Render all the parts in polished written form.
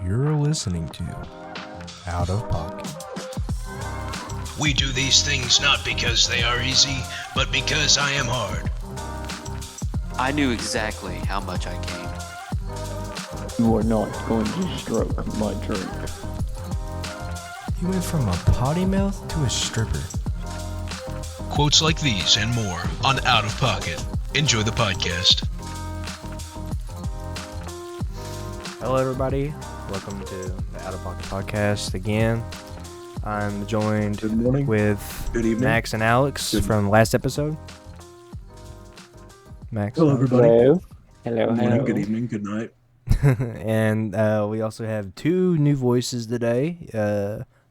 You're listening to Out of Pocket. We do these things not because they are easy, but because I am hard. I knew exactly how much I gained. You are not going to stroke my drink. You went from a potty mouth to a stripper. Quotes like these and more on Out of Pocket. Enjoy the podcast. Hello, everybody. Welcome to the Out of Pocket podcast again. I'm joined with Max and Alex from last episode. Max. Hello, everybody. Hello. Good morning, good evening, good night. And we also have two new voices today.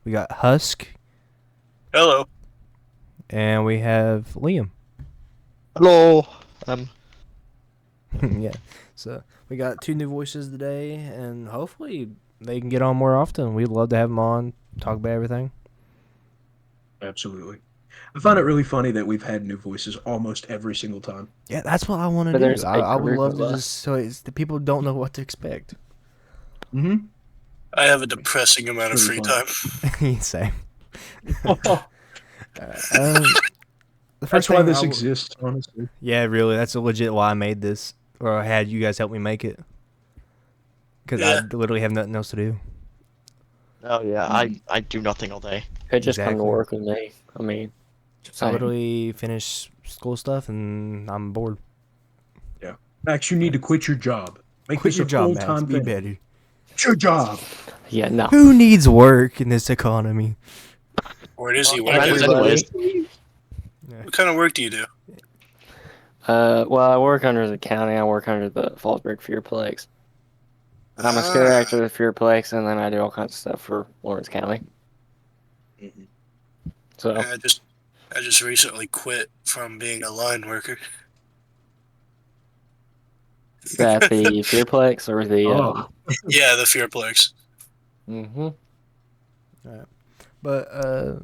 We got Husk. Hello. And we have Liam. Hello. Yeah. So we got two new voices today, and hopefully they can get on more often. We'd love to have them on, talk about everything. Absolutely. I find it really funny that we've had new voices almost every single time. Yeah, that's what I want to But do. there's I would group love of to us. just so it's the people don't know what to expect. Mm-hmm. I have a depressing amount of free time. Same. The That's why thing this I w- exists, honestly. Yeah, really. That's legit why I made this, or I had you guys help me make it. Because Yeah. I literally have nothing else to do. Oh yeah, I do nothing all day. Could just come Exactly. to work with me. I mean, So I literally finish school stuff and I'm bored. Max, you need to quit your job. Make Quit this your a job, Max. full-time Be thing. better. Quit your job. yeah, no. Who needs work in this economy? Where does he work? Anyways, What kind of work do you do? Well, I work under the county. I work under the Fallsburg Fearplex. I'm a scare actor at the Fearplex, and then I do all kinds of stuff for Lawrence County. Mhm. So, I just recently quit from being a line worker. is that the Fearplex or the? Oh. Yeah, the Fearplex. Mm-hmm. But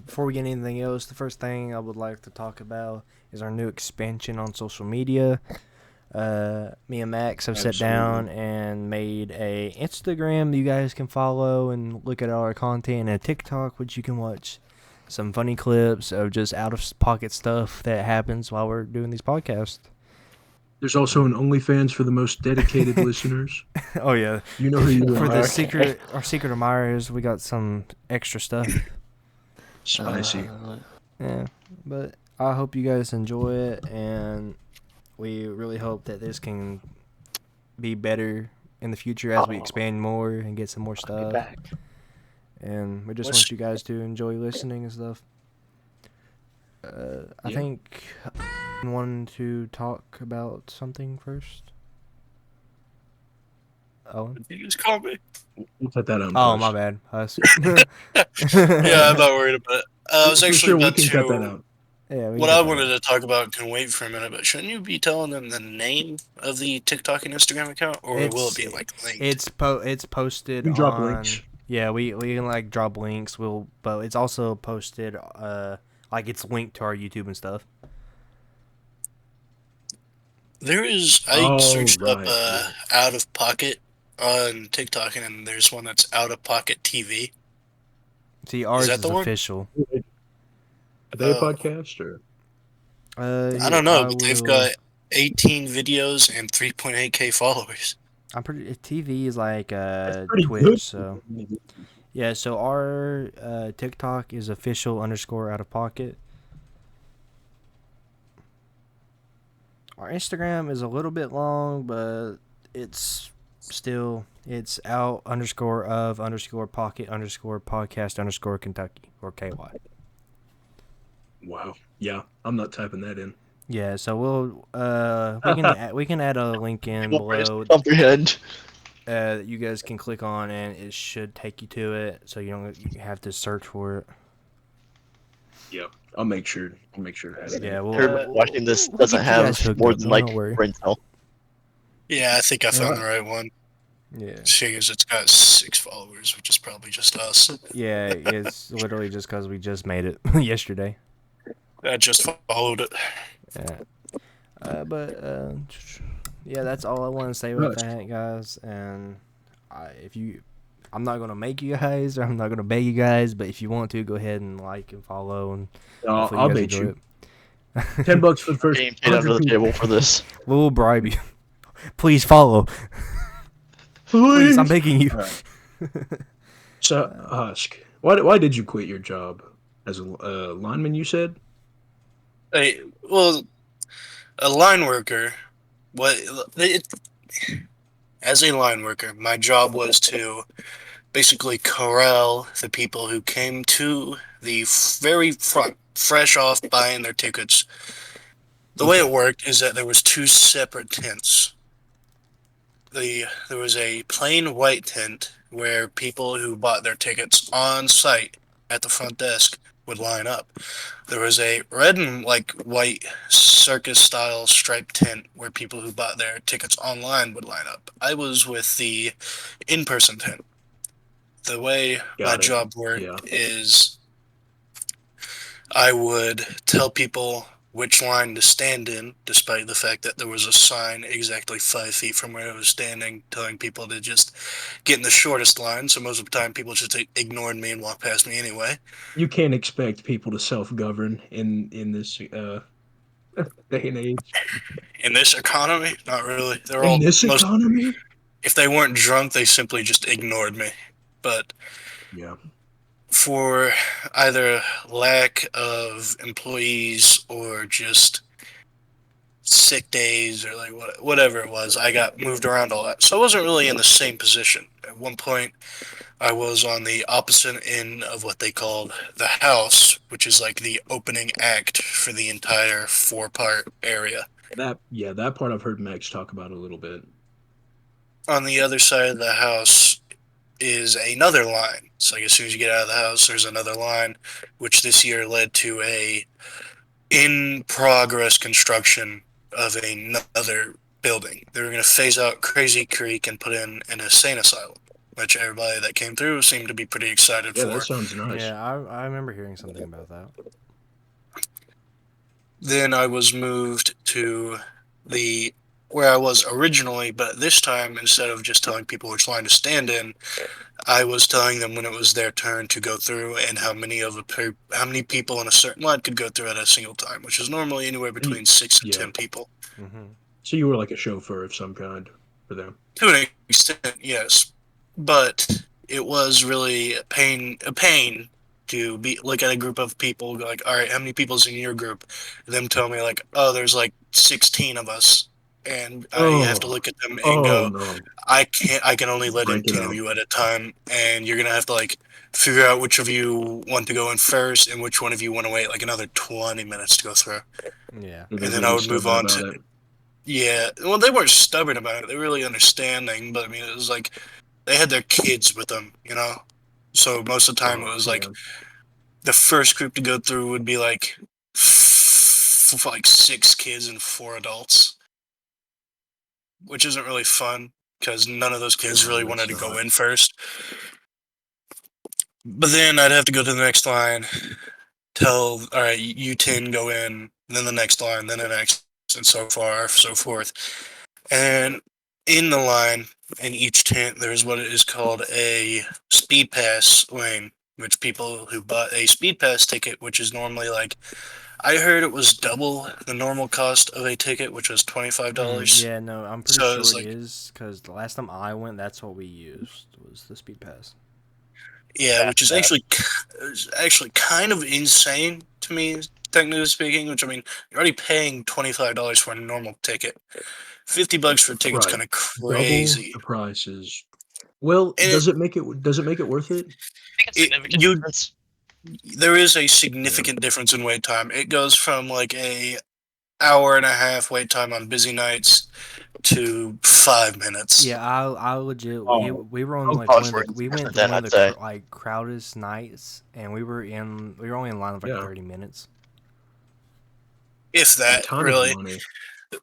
before we get anything else, the first thing I would like to talk about is our new expansion on social media. Me and Max have sat down and made a Instagram that you guys can follow and look at all our content, and a TikTok which you can watch some funny clips of just out of pocket stuff that happens while we're doing these podcasts. There's also an OnlyFans for the most dedicated listeners. Oh yeah, You know who you for are. the our secret admirers, we got some extra stuff. Spicy. Yeah, but I hope you guys enjoy it, and we really hope that this can be better in the future as we expand more and get some more stuff. Back. And we just want you guys to enjoy listening and stuff. I think I wanted to talk about something first. Owen? You just call me. We'll put that on. Oh, post. my bad. Husk. Yeah, I'm not worried about it. I was For actually sure, we about can cut that to. out. Yeah, we What can I get wanted that. to talk about can wait for a minute, but shouldn't you be telling them the name of the TikTok and Instagram account, or will it be like linked? It's posted We can drop on, links. Yeah, we can like drop links. But it's also posted like it's linked to our YouTube and stuff. There is. I Oh, searched up right. Out of Pocket on TikTok, and then there's one that's Out of Pocket TV. See, ours that is the one? official. Are they a Oh. podcast or? I don't know, but they've got 18 videos and 3.8k followers. I'm pretty. TV is like Pretty Twitch, good. so yeah. So our TikTok is official _ out of pocket. Our Instagram is a little bit long, but it's still out _ pocket _ podcast _ Kentucky or KY. Wow. Yeah, I'm not typing that in. Yeah, so we'll we can add a link in People raise below to comprehend. that you guys can click on, and it should take you to it, so you have to search for it. Yeah, I'll make sure. To have it. Yeah, Everybody watching this we'll doesn't get you guys have hooked more up, than don't like worry. brain cell. Yeah, I think I found the right one. Yeah, Seeing as it's got 6 followers, which is probably just us. yeah, it's literally just because we just made it yesterday. I just followed it. Yeah, but yeah, that's all I want to say about that, guys. And if you, I'm not gonna make you guys, or I'm not gonna beg you guys, but if you want to, go ahead and like and follow, and hopefully you I'll guys bait enjoy you. it. $10 for the first Getting paid under 100 the people. table for this. We'll bribe you. Please follow. Please, I'm begging you. All right. So, Husk, why did you quit your job as a lineman? You said. Well, a line worker. What it, as a line worker, my job was to basically corral the people who came to the very front, fresh off buying their tickets. The way Okay. it worked is that there was two separate tents. There was a plain white tent where people who bought their tickets on site at the front desk would line up. There was a red and like white circus style striped tent where people who bought their tickets online would line up. I was with the in person tent. The way my Got it. job Yeah. worked is I would tell people which line to stand in, despite the fact that there was a sign exactly 5 feet from where I was standing telling people to just get in the shortest line. So most of the time, people just ignored me and walked past me anyway. You can't expect people to self-govern in this day and age. In this economy, not really. They're In all this most. economy. If they weren't drunk, they simply just ignored me. But Yeah. for either lack of employees or just sick days or like whatever it was, I got moved around a lot. So I wasn't really in the same position. At one point, I was on the opposite end of what they called the house, which is like the opening act for the entire 4-part area. That part I've heard Max talk about a little bit. On the other side of the house is another line. So like as soon as you get out of the house, there's another line, which this year led to a in progress construction of another building. They were going to phase out Crazy Creek and put in an insane asylum, which everybody that came through seemed to be pretty excited Yeah, that for. sounds nice. Yeah, I remember hearing something about that. Then I was moved to the where I was originally, but this time instead of just telling people which line to stand in, I was telling them when it was their turn to go through and how many people in a certain line could go through at a single time, which is normally anywhere between 6 and Yeah. 10 people. Hmm. So you were like a chauffeur of some kind for them. To an extent, yes, but it was really a pain to be look at a group of people, go like, all right, how many people's in your group? And them tell me like, oh, there's like 16 of us, and I have to Oh, look at them and oh go, no! I can't. I can only let in Break it 10 of up. you at a time, and you're gonna have to like figure out which of you want to go in first and which one of you want to wait like another 20 minutes to go through. Yeah. They're And then I really would move stubborn on about to it. yeah. Well, they weren't stubborn about it. They were really understanding, but I mean, it was like they had their kids with them, you know. So most of the time, it Oh was like man. the first group to go through would be like like 6 kids and 4 adults, which isn't really fun because none of those kids really No, it's wanted to go not. in first. But then I'd have to go to the next line, tell, all right, you 10 go in, then the next line, then the next, and so forth. And in the line, in each tent, there's what is called a speed pass lane, which people who bought a speed pass ticket, which is normally like, I heard it was double the normal cost of a ticket, which was $25. Yeah, no, I'm pretty So it's sure it like, is, because the last time I went, that's what we used, was the speed pass. yeah, which is actually kind of insane to me, technically speaking. Which I mean, you're already paying $25 for a normal ticket. $50 for a ticket's Right. kind of Double crazy. the prices. Well, And does it make it worth it? I think a significant you difference. there is a Yeah. significant difference in wait time. It goes from like a hour and a half wait time on busy nights to 5 minutes. Yeah, I legit Oh, we were on like Oh, one it's of worth the we worth went it to then, one of I'd the say. like crowdest nights, and we were only in line for like Yeah. 30 minutes. If A that, ton of really. money.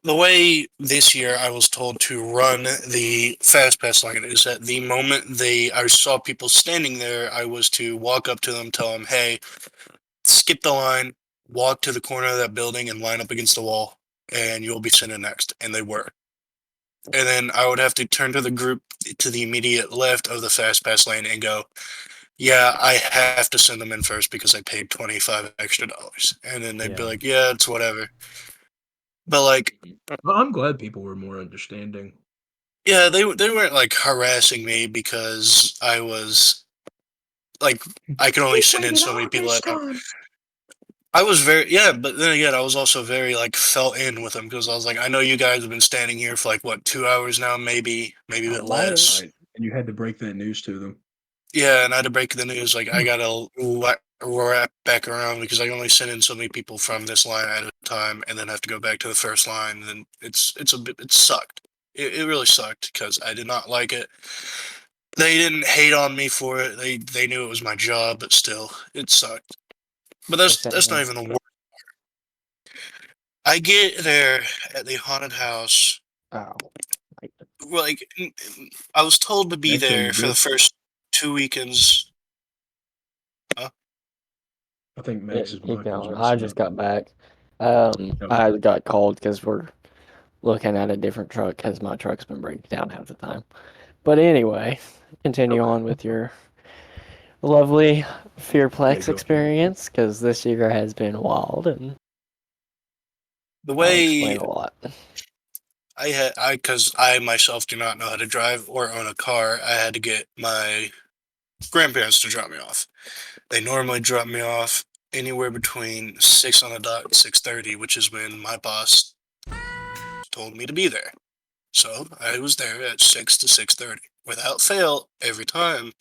The way this year I was told to run the fast pass line is that the moment I saw people standing there, I was to walk up to them, tell them, "Hey, skip the line, walk to the corner of that building, and line up against the wall, and you'll be sitting next." And they were. and then I would have to turn to the group to the immediate left of the fast pass lane and go, yeah, I have to send them in first because I paid $25 extra. And then they'd be Yeah. like, yeah, it's whatever. But like, Well, I'm glad people were more understanding. yeah, they weren't like harassing me because I was like, I could only send in so many people at a time. time. I was very, yeah, but then again, I was also very like felt in with them because I was like, I know you guys have been standing here for like what 2 hours now, maybe a bit less. Right. And you had to break that news to them. Yeah, and I had to break the news. Like I gotta wrap back around because I only send in so many people from this line at a time, and then have to go back to the first line. And then it sucked. It really sucked because I did not like it. They didn't hate on me for it. They knew it was my job, but still, it sucked. But that's not even the worst. I get there at the haunted house. Oh. Like I was told to be Max, are there you for the good? first 2 weekends. I think Yeah, Max's keep mic was going. I messing just up. got back. Oh, I got called because we're looking at a different truck because my truck's been breaking down half the time. But anyway, continue okay. on with your lovely Yeah, Fearplex go for it. experience because this year has been wild and The I'll explain way a lot. because I myself do not know how to drive or own a car, I had to get my grandparents to drop me off. They normally drop me off anywhere between 6 on the dot and 6:30, which is when my boss told me to be there. So I was there at 6 to 6:30 without fail every time.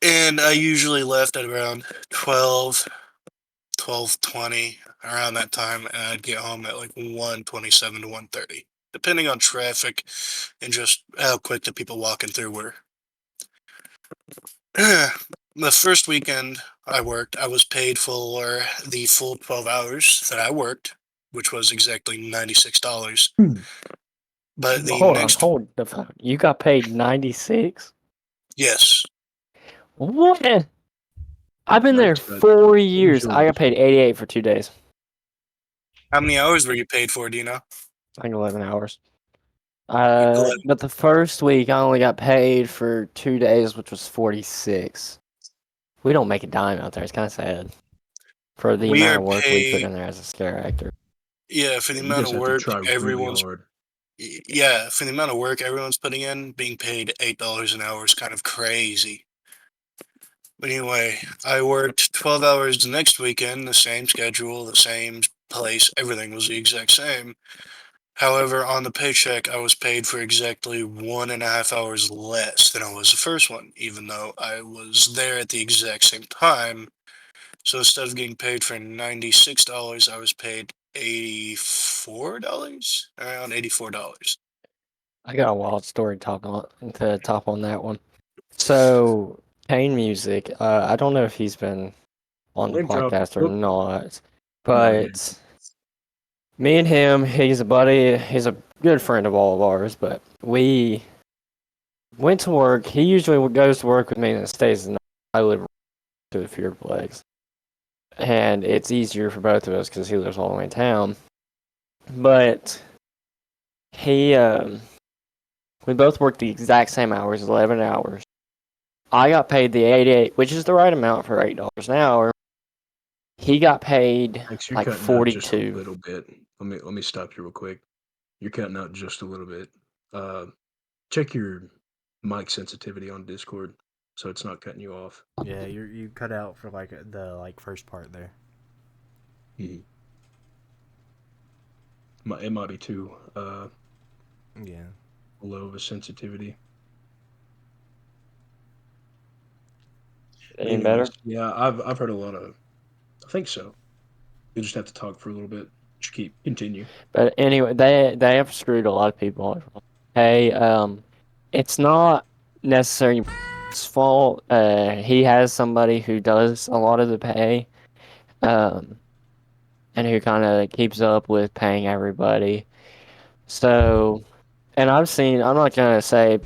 And I usually left at around 12:20 around that time, and I'd get home at like 1:27 to 1:30, depending on traffic and just how quick the people walking through were. The first weekend I worked, I was paid for the full 12 hours that I worked, which was exactly $96. But the Hold on, next, hold the phone. You got paid 96? yes, What? I've been there Max got 4 years. I got insurance. paid 88 for 2 days. how many hours were you paid for? Do you know? Like 11 hours. 11. But the first week I only got paid for 2 days, which was 46. We don't make a dime out there. It's kind of sad for the We amount are of work we put paid, in there as a scare actor. yeah, for the You amount guys of have to work try really everyone's, hard. yeah, for the amount of work everyone's putting in, being paid $8 an hour is kind of crazy. But anyway, I worked 12 hours the next weekend, the same schedule, the same place, everything was the exact same. However, on the paycheck, I was paid for exactly 1.5 hours less than I was the first one, even though I was there at the exact same time. So instead of getting paid for $96, I was paid $84, around $84. I got a wild story to top on that one. So, Kane Music, I don't know if he's been on the Name drop. podcast or Whoop. not, No, he didn't. but me and him, he's a buddy, he's a good friend of all of ours, but we went to work. He usually goes to work with me and stays the night. I live to the Fearplex. And it's easier for both of us because he lives all the way in town. But he, we both worked the exact same hours, 11 hours. I got paid the 88, which is the right amount for $8 an hour. He got paid Max, you're like cutting out just a 42. little bit. Let me stop you real quick. You're cutting out just a little bit. Uh, check your mic sensitivity on Discord so it's not cutting you off. Yeah, you cut out for like the first part there. Mhm. It might be too Yeah. low of a sensitivity. But Any anyways, better? yeah, I've heard a lot of. I think so. You just have to talk for a little bit. Just continue. But anyway, they have screwed a lot of people. Hey, it's not necessarily his fault. He has somebody who does a lot of the pay, um, and who kind of keeps up with paying everybody. So, and I'm not gonna say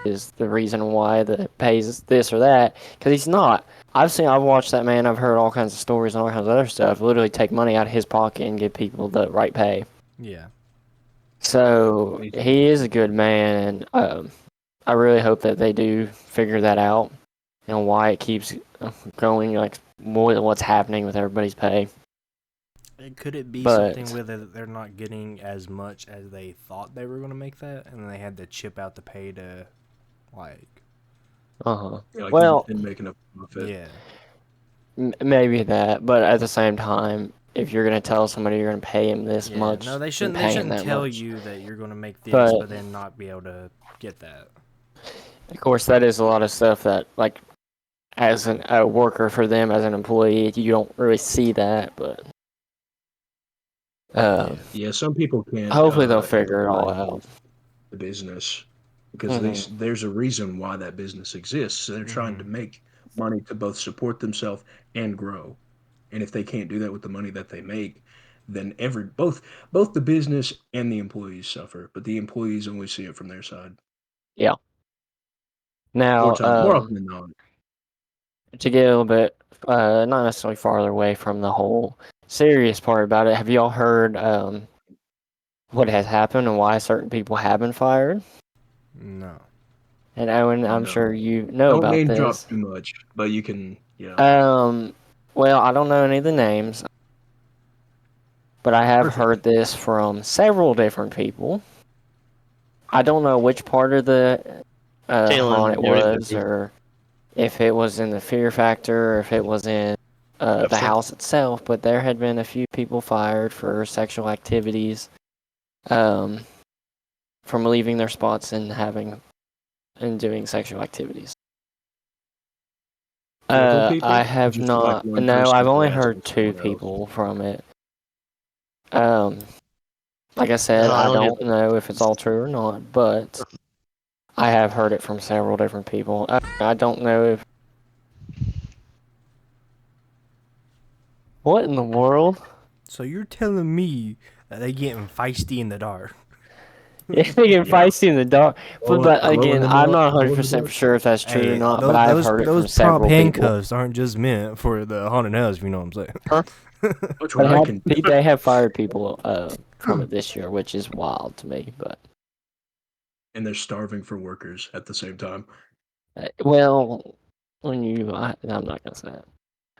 is the reason why the pays this or that, because he's not. I've watched that man. I've heard all kinds of stories and all kinds of other stuff. Literally take money out of his pocket and give people the right pay. Yeah. So he is a good man, and I really hope that they do figure that out and why it keeps going, like what's happening with everybody's pay. Could it be But something where they're not getting as much as they thought they were going to make that, and they had to chip out the pay to, like, Yeah, like well, and making a profit. yeah. maybe that, but at the same time, if you're gonna tell somebody you're gonna pay him this Yeah, much, no, they then shouldn't. They pay him shouldn't that tell much. you that you're going to make this, But but then not be able to get that. of course, that is a lot of stuff that, like, as a worker for them, as an employee, you don't really see that. But Yeah, some people can't hopefully they'll figure it all empathize out. with the business because Mhm. there's a reason why that business exists. So they're trying to make money to both support themselves and grow. And if they can't do that with the money that they make, then both the business and the employees suffer. But the employees only see it from their side Yeah. more Now, time, more often than not. to get a little bit, not necessarily farther away from the whole serious part about it, have y'all heard what has happened and why certain people have been fired? No. And Owen, I'm No, sure you know don't about name drop this. too much, but you can, yeah, Well, I don't know any of the names, but I have perfect. heard this from several different people. I don't know which part of the haunt Jalen, it you're in was, the or if it was in the fear factor, or if it was in the upset. house itself, but there had been a few people fired for sexual activities, um, from leaving their spots and doing sexual activities. Several I people, or have just like not. one No, person I've only harassing heard two someone else. people from it. Um, like I No, said, I I only don't know if it's all true or not, but I have heard it from several different people. I don't know if. What in the world? So you're telling me that they getting feisty in the dark? Yeah, they get Yeah, feisty in the dark. But glow in again, the I'm dark, not glow in the 100% dark. sure if that's true or Hey, not, but those I've those heard it those from prop several people. handcuffs aren't just meant for the haunted house, if you know what I'm saying. Huh? Which But one I can? they have fired people from it this year, which is wild to me. But And they're starving for workers at the same time. well, I'm not gonna say it.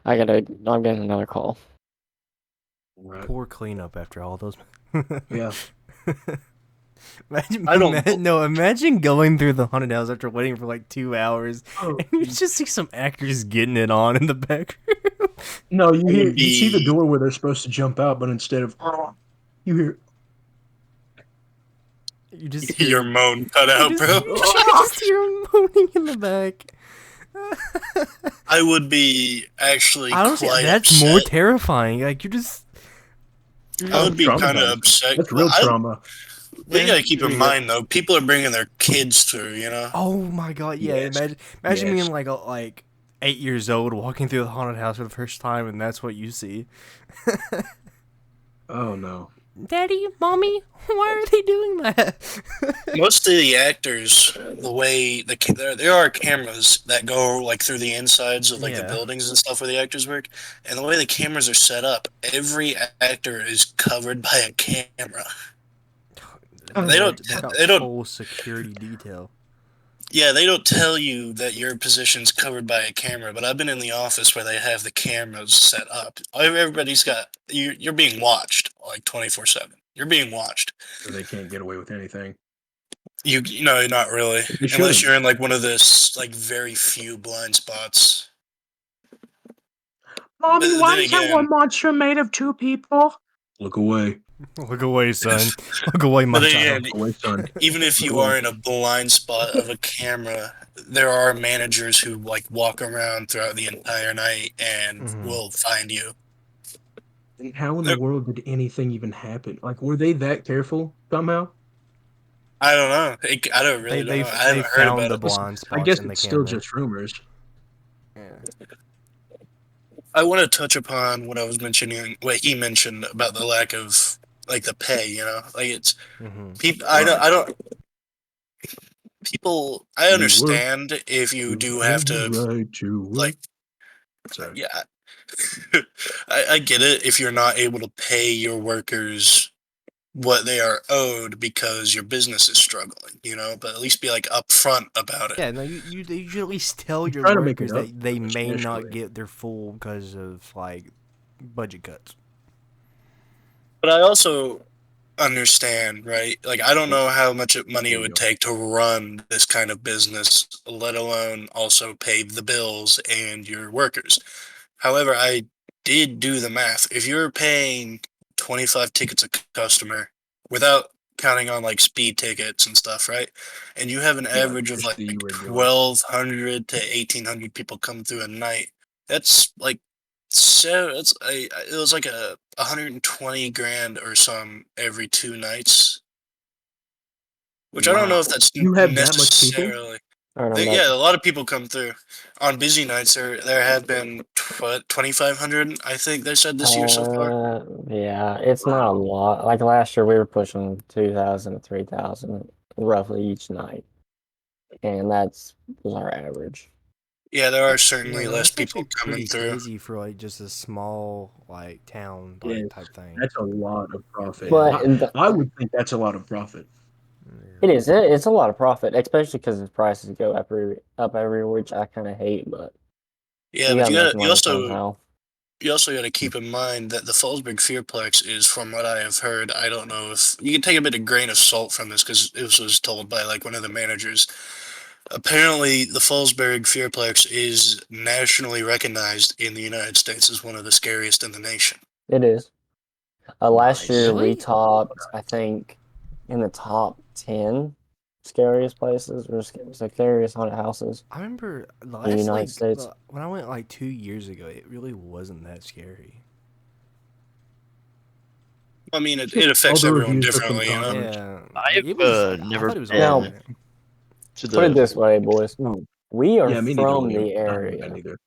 I'm getting another call. Right. Poor cleanup after all those. Yeah. I don't. Imagine going through the haunted house after waiting for like 2 hours, Oh, and you just see some actors getting it on in the back. no, Would you see the be door where they're supposed to jump out, but instead of you hear You just your hear, moan cut out, bro. you just hear him moaning in the back. I would be actually Honestly, quite that's more upset. terrifying. Like I oh, would be kind of traumatizing. upset. That's real trauma. We yeah. gotta keep in mind though, people are bringing their kids through. You know. Oh my god, yeah. Yes. Imagine Yes. being like 8 years old, walking through the haunted house for the first time, and that's what you see. Oh no. Daddy, mommy, why are they doing that? Most of the actors, the way there are cameras that go like through the insides of like the Yeah. buildings and stuff where the actors work, and the way the cameras are set up, every actor is covered by a camera. They don't. They got They don't. full security detail. Yeah, they don't tell you that your position's covered by a camera, but I've been in the office where they have the cameras set up. Everybody's got you're being watched like 24/7. You're being watched. So they can't get away with anything. You know, not really, They unless shouldn't. you're in like one of this like very few blind spots. But Mommy, why then is that one again, monster made of two people? Look away. Look away, son. Look away, my but child. again, Look away, son. even if Look you away. are in a blind spot of a camera, there are managers who like walk around throughout the entire night and will find you. And how in the world did anything even happen? Like, were they that careful somehow? I don't know. I don't They really don't they know. I they haven't heard found about the it. Listen, blind I spots guess in the it's still camera. just rumors. Yeah. I want to touch upon what I was mentioning, what he mentioned about the lack of like the pay. You know, like it's people. I don't. People. I You work, understand if you you do have have the to right to work. like. Sorry. Yeah, I get it if you're not able to pay your workers what they are owed because your business is struggling, but at least be like upfront about it. Yeah, no, you should at least tell your Try to make workers it up that they first may not initially. get their full because of like budget cuts. But I also understand, right? Like, I don't know how much money There it you would go. take to run this kind of business, let alone also pay the bills and your workers. However, I did do the math. If you're paying 25 tickets a customer without counting on like speed tickets and stuff, right? And you have an Yeah, average of just like the regular. 1,200 to 1,800 people come through a night. That's like so it was like a 120 grand or some every 2 nights, which I don't know if Wow. that's You have that much people? necessarily. I don't know. Yeah, a lot of people come through on busy nights. There have been 2,500, I think they said this year so far. Yeah, it's not a Wow. lot. Like last year, we were pushing 2,000 to 3,000 roughly each night, and that's was our average. Yeah, there are Yeah, certainly no, less that's people actually coming pretty through. crazy for like just a small like town Yes, like type thing. that's a lot of profit. Yeah, But I would think that's a lot of profit. yeah. it is. It's a lot of profit, especially because the prices go up every, which I kind of hate. But Yeah, you but gotta you make got money somehow. you also got to keep in mind that the Fallsburg Fearplex is, from what I have heard, I don't know if you can take a bit of grain of salt from this because it was told by like one of the managers. Apparently, the Fallsburg Fearplex is nationally recognized in the United States as one of the scariest in the nation. It is. Last year Nice. we Really? topped, I think, in the top 10 scariest places or scariest haunted houses I remember the in the last United like States. when I went like 2 years ago, it really wasn't that scary. I mean, it All affects the everyone reviews are differently. concurrent. Yeah, like I've it was. I never thought it was Now, been alright. to put it the. this way, boys. We are Yeah, me neither, from William. the I haven't been area. either.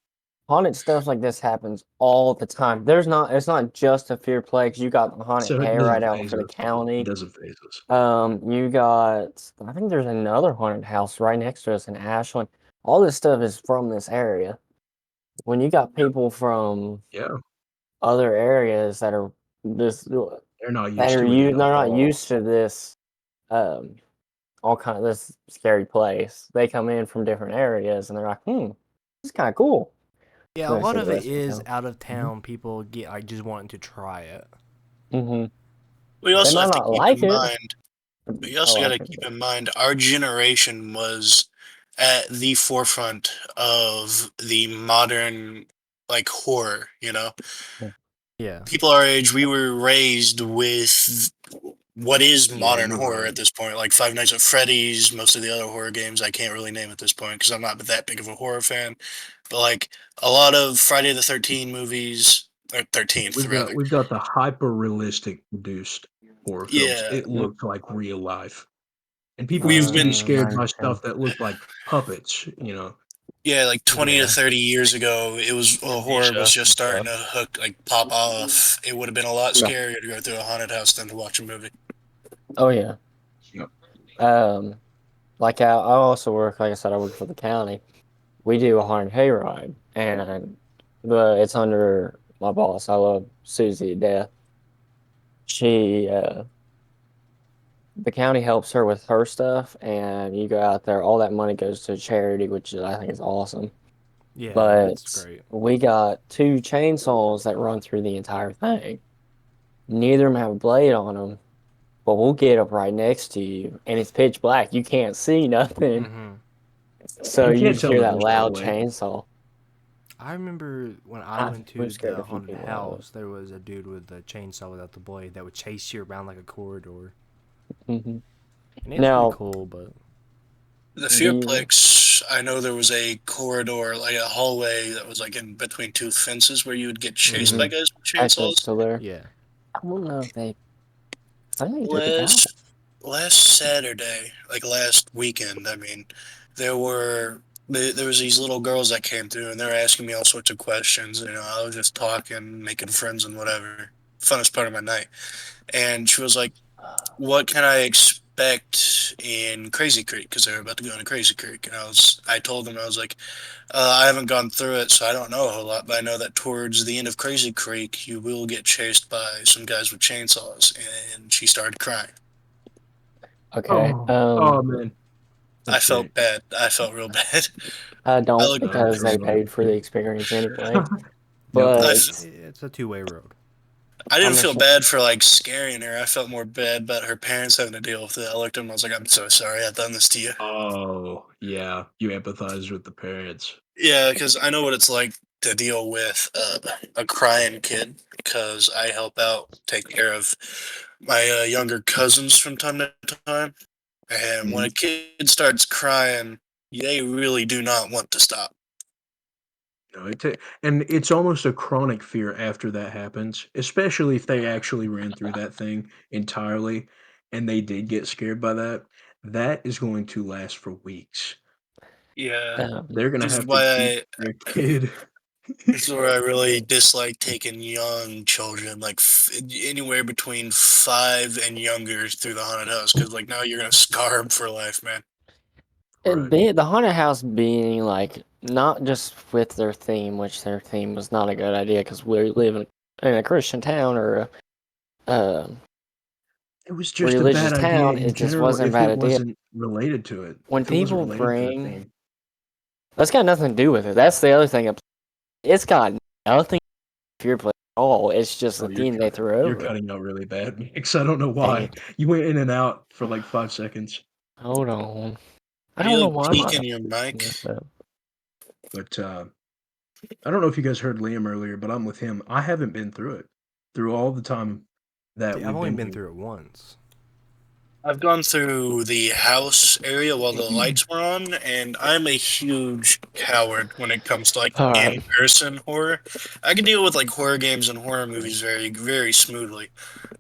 Haunted stuff like this happens all the time. It's not just a Fearplex. You got the haunted So it hayride doesn't out phase for the us. It county. doesn't phase us. You got, I think there's another haunted house right next to us in Ashland. All this stuff is from this area. When you got people from Yeah, other areas that are this they're not used to it they're at not all. used to this um all kind of this scary place. They come in from different areas and they're like, this is kind of cool. Yeah, a And I lot see the of it rest of is town. out of town. People get like just wanting to try it. Mm-hmm. We They also might have to not keep like in it. mind. But you I also got like to it. keep in mind our generation was at the forefront of the modern like horror. Yeah, People our age, we were raised with what is Yeah, modern you're horror right. at this point, like Five Nights at Freddy's, most of the other horror games I can't really name at this point because I'm not that big of a horror fan. But like a lot of Friday the 13th movies, or 13th rather. We've got the hyper realistic produced horror films. Yeah, It looks like real life. And people we've used to be been scared by 90%. stuff that looked like puppets, you know. Yeah, like 20 to yeah. 30 years ago, it was horror was Amnesia just and starting stuff. to pop off. It would have been a lot Yeah. scarier to go through a haunted house than to watch a movie. Oh yeah. Yep. Like I also work. Like I said, I work for the county. We do a haunted hayride, and it's under my boss. I love Susie to death. She the county helps her with her stuff, and you go out there. All that money goes to charity, which I think is awesome. Yeah, that's But great. we got two chainsaws that run through the entire thing. Neither of them have a blade on them, but we'll get up right next to you, and it's pitch black. You can't see nothing, Hmm. so You you can't just tell hear that that there's no loud way. chainsaw. I remember when I I went think we've to scared the a few haunted people out of house, there was a dude with a chainsaw without the blade that would chase you around like a corridor, it. and it was pretty Now, cool. But The do you? Fearplex, I know there was a corridor, like a hallway that was like in between two fences where you would get chased by Mhm. guys with Actually, it's chainsaws. still there. yeah, I don't know if they. I think they took it down. Last last Saturday, like last weekend, I mean, there were there was these little girls that came through and they were asking me all sorts of questions. I was just talking, making friends, and whatever. Funnest part of my night. And she was like, "What can I expect?" expect in Crazy Creek because they were about to go into Crazy Creek, and I told them I was like, I haven't gone through it, so I don't know a whole lot, but I know that towards the end of Crazy Creek, you will get chased by some guys with chainsaws, and she started crying. Okay. Oh man, I that's felt great. bad. I felt real bad. I I don't looked. No, I'm because sure they about it. paid for the experience anyway. Yep. I, But f- It's a two-way road. I I'm didn't just feel bad for like scaring her. I felt more bad about her parents having to deal with it. I looked at them. I was like, "I'm so sorry. I've done this to you." Oh yeah, you empathize with the parents. Yeah, because I know what it's like to deal with a crying kid. Because I help out, take care of my younger cousins from time to time, and when a Mhm. kid starts crying, they really do not want to stop. No, and it's almost a chronic fear after that happens, especially if they actually ran through that thing entirely and they did get scared by that. That is going to last for weeks. Yeah, They're gonna this is have to why keep their kid. this is where I really dislike taking young children, like anywhere between 5 and younger, through the haunted house. Because like now you're gonna scar them for life, man. Right. the haunted house being like not just with their theme, which their theme was not a good idea because we live in a Christian town or a It was just a religious bad idea town. in It just general wasn't a if bad it idea. wasn't related to it. When If it wasn't people related to the bring, theme. that's got nothing to do with it. That's the other thing. It's got nothing to do with your place at all. It's just Oh, the theme they threw you're over it. cutting out really bad, Mix. I don't know Dang why. it. You went in and out for like 5 seconds. Hold on. I Are you don't know like why peeking my your mic? messed up. But I don't know if you guys heard Liam earlier, but I'm with him. I haven't been through it. Through all the time that See, I've we've only been been here. through it once. I've gone through the house area while the lights were on, and I'm a huge coward when it comes to like All right. in-person horror. I can deal with like horror games and horror movies very, very smoothly,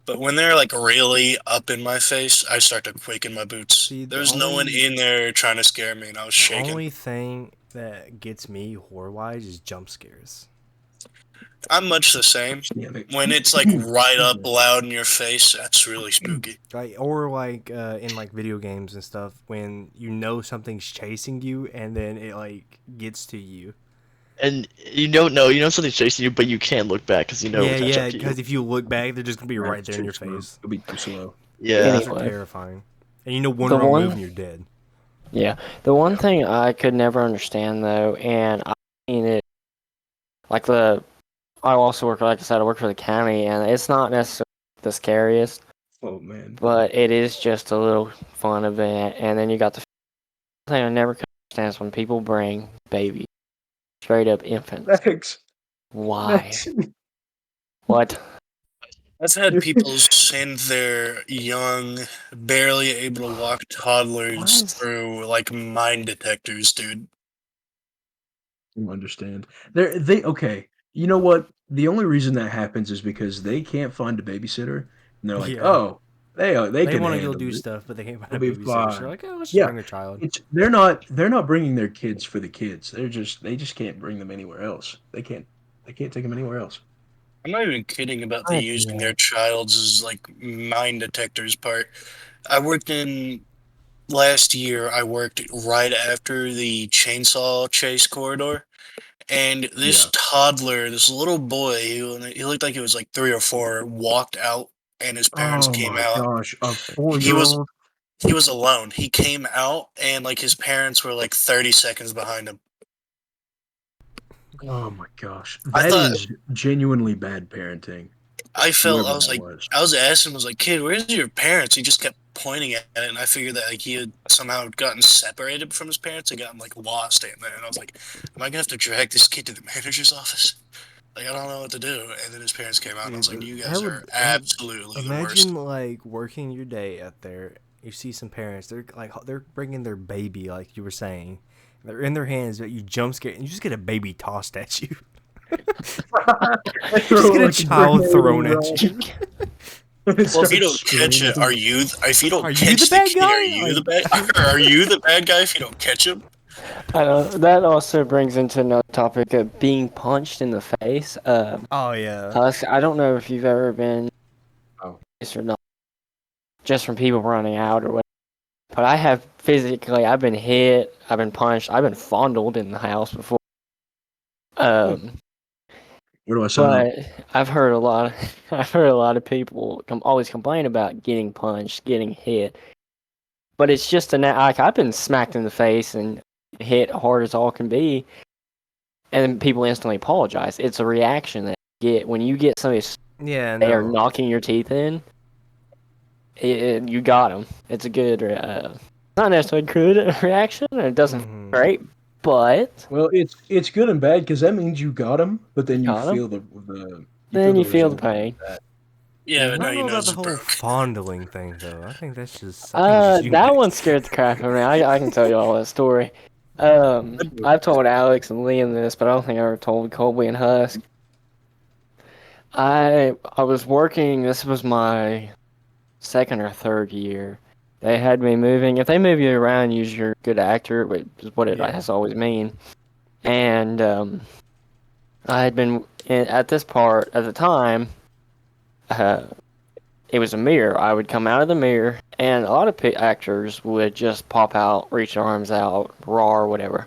but when they're like really up in my face, I start to quake in my boots. See, There's no one in there trying to scare me, and I was the shaking. only thing that gets me horror-wise is jump scares. I'm much the same. Damn it. When it's like right up loud in your face, that's really spooky. Like in like video games and stuff when you know something's chasing you and then it like gets to you. And you don't know, you know something's chasing you, but you can't look back because you know it'll catch up Yeah, to you. because if you look back, they're just gonna be right It's there in too your slow. face. It'll be too slow. Yeah. Those are Anyway, terrifying. And you know one the wrong move one, and you're dead. yeah, the one thing I could never understand though, and I mean it, like I also work, like I said, I work for the county, and it's not necessarily the scariest, Oh man. but it is just a little fun event. And then you got the thing I never could understand is when people bring babies, straight up infants. Thanks. Why? Thanks. What? I've had people send their young, barely able to walk toddlers What? through like mine detectors, dude. You understand. They okay. You know what? The only reason that happens is because they can't find a babysitter, and they're like, Yeah. "Oh, they They can want to go handle do it. stuff, but they can't find They'll a be babysitter. So they're fine." like, oh, let's just Yeah, bring a child. it's they're not bringing their kids for the kids. They just can't bring them anywhere else. They can't take them anywhere else. I'm not even kidding about the using Yeah. their child's as like mine detectors part. I worked in last year. I worked right after the chainsaw chase corridor, and this Yeah. toddler, this little boy, he looked like he was like 3 or 4, walked out, and his parents Oh came my out. gosh, a He was 4-year-old? he was alone. He came out, and like his parents were like 30 seconds behind him. Oh my gosh. I That thought is genuinely bad parenting, I felt whoever I was that like was. I was asking him, I was like, kid, where's your parents? He just kept pointing at it, and I figured that like he had somehow gotten separated from his parents and gotten like lost in there. And I was like, am I gonna have to drag this kid to the manager's office? Like I don't know what to do. And then his parents came out, and I was like, Dude, you that guys are would that absolutely the imagine worst. like working your day out there. You see some parents. They're like they're bringing their baby, like you were saying. They're in their hands, but you jump scare and you just get a baby tossed at you. I You just throw get a like a child grenade thrown and at run. you. And Well, if you start don't catch it, screaming. if you don't Are you the catch the bad kid, are guy? you the bad? Are you the bad guy if you don't catch him? I know that also brings into another topic of being punched in the face. Oh yeah. Husk, I don't know if you've ever been Oh. or not, just from people running out or what. but I have physically, I've been hit, I've been punched, I've been fondled in the house before. Um, Where do I sign up? but I've heard a lot. I've heard a lot of people always complain about getting punched, getting hit. But it's just like I've been smacked in the face and hit hard as all can be, and people instantly apologize. It's a reaction that you get when you get somebody. Yeah, They are no. knocking your teeth in. You got them. It's a good, not necessarily good reaction. And it doesn't feel great, but Well, it's good and bad because that means you got him, but then you got them. feel the Then you feel the result of pain. that. Yeah, I but now don't know your about nose the is whole broke. fondling thing, though. I think that's just. I think it's just you, That Max. one scared the crap out of me. I can tell you all that story. I've told Alex and Liam this, but I don't think I ever told Kolby and Husk. I was working. This was my second or third year. They had me moving. If they move you around, you're a good actor, which is what it has always mean. And I had been at this part at the time. It was a mirror. I would come out of the mirror, and a lot of actors would just pop out, reach their arms out, roar, whatever.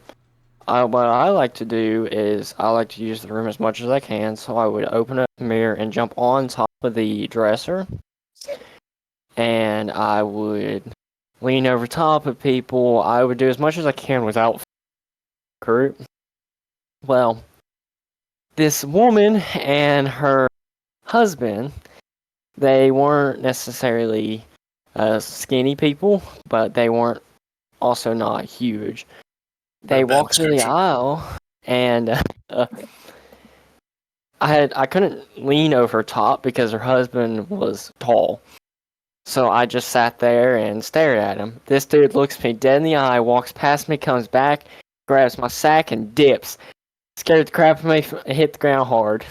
What I like to do is I like to use the room as much as I can, so I would open up the mirror and jump on top of the dresser, and I would lean over top of people. I would do as much as I can without group. Well, this woman and her husband, they weren't necessarily skinny people, but they weren't also not huge. They Bad walked through the description. aisle, and I couldn't lean over top because her husband was tall. So I just sat there and stared at him. This dude looks me dead in the eye, walks past me, comes back, grabs my sack, and dips. Scared the crap out of me, hit the ground hard.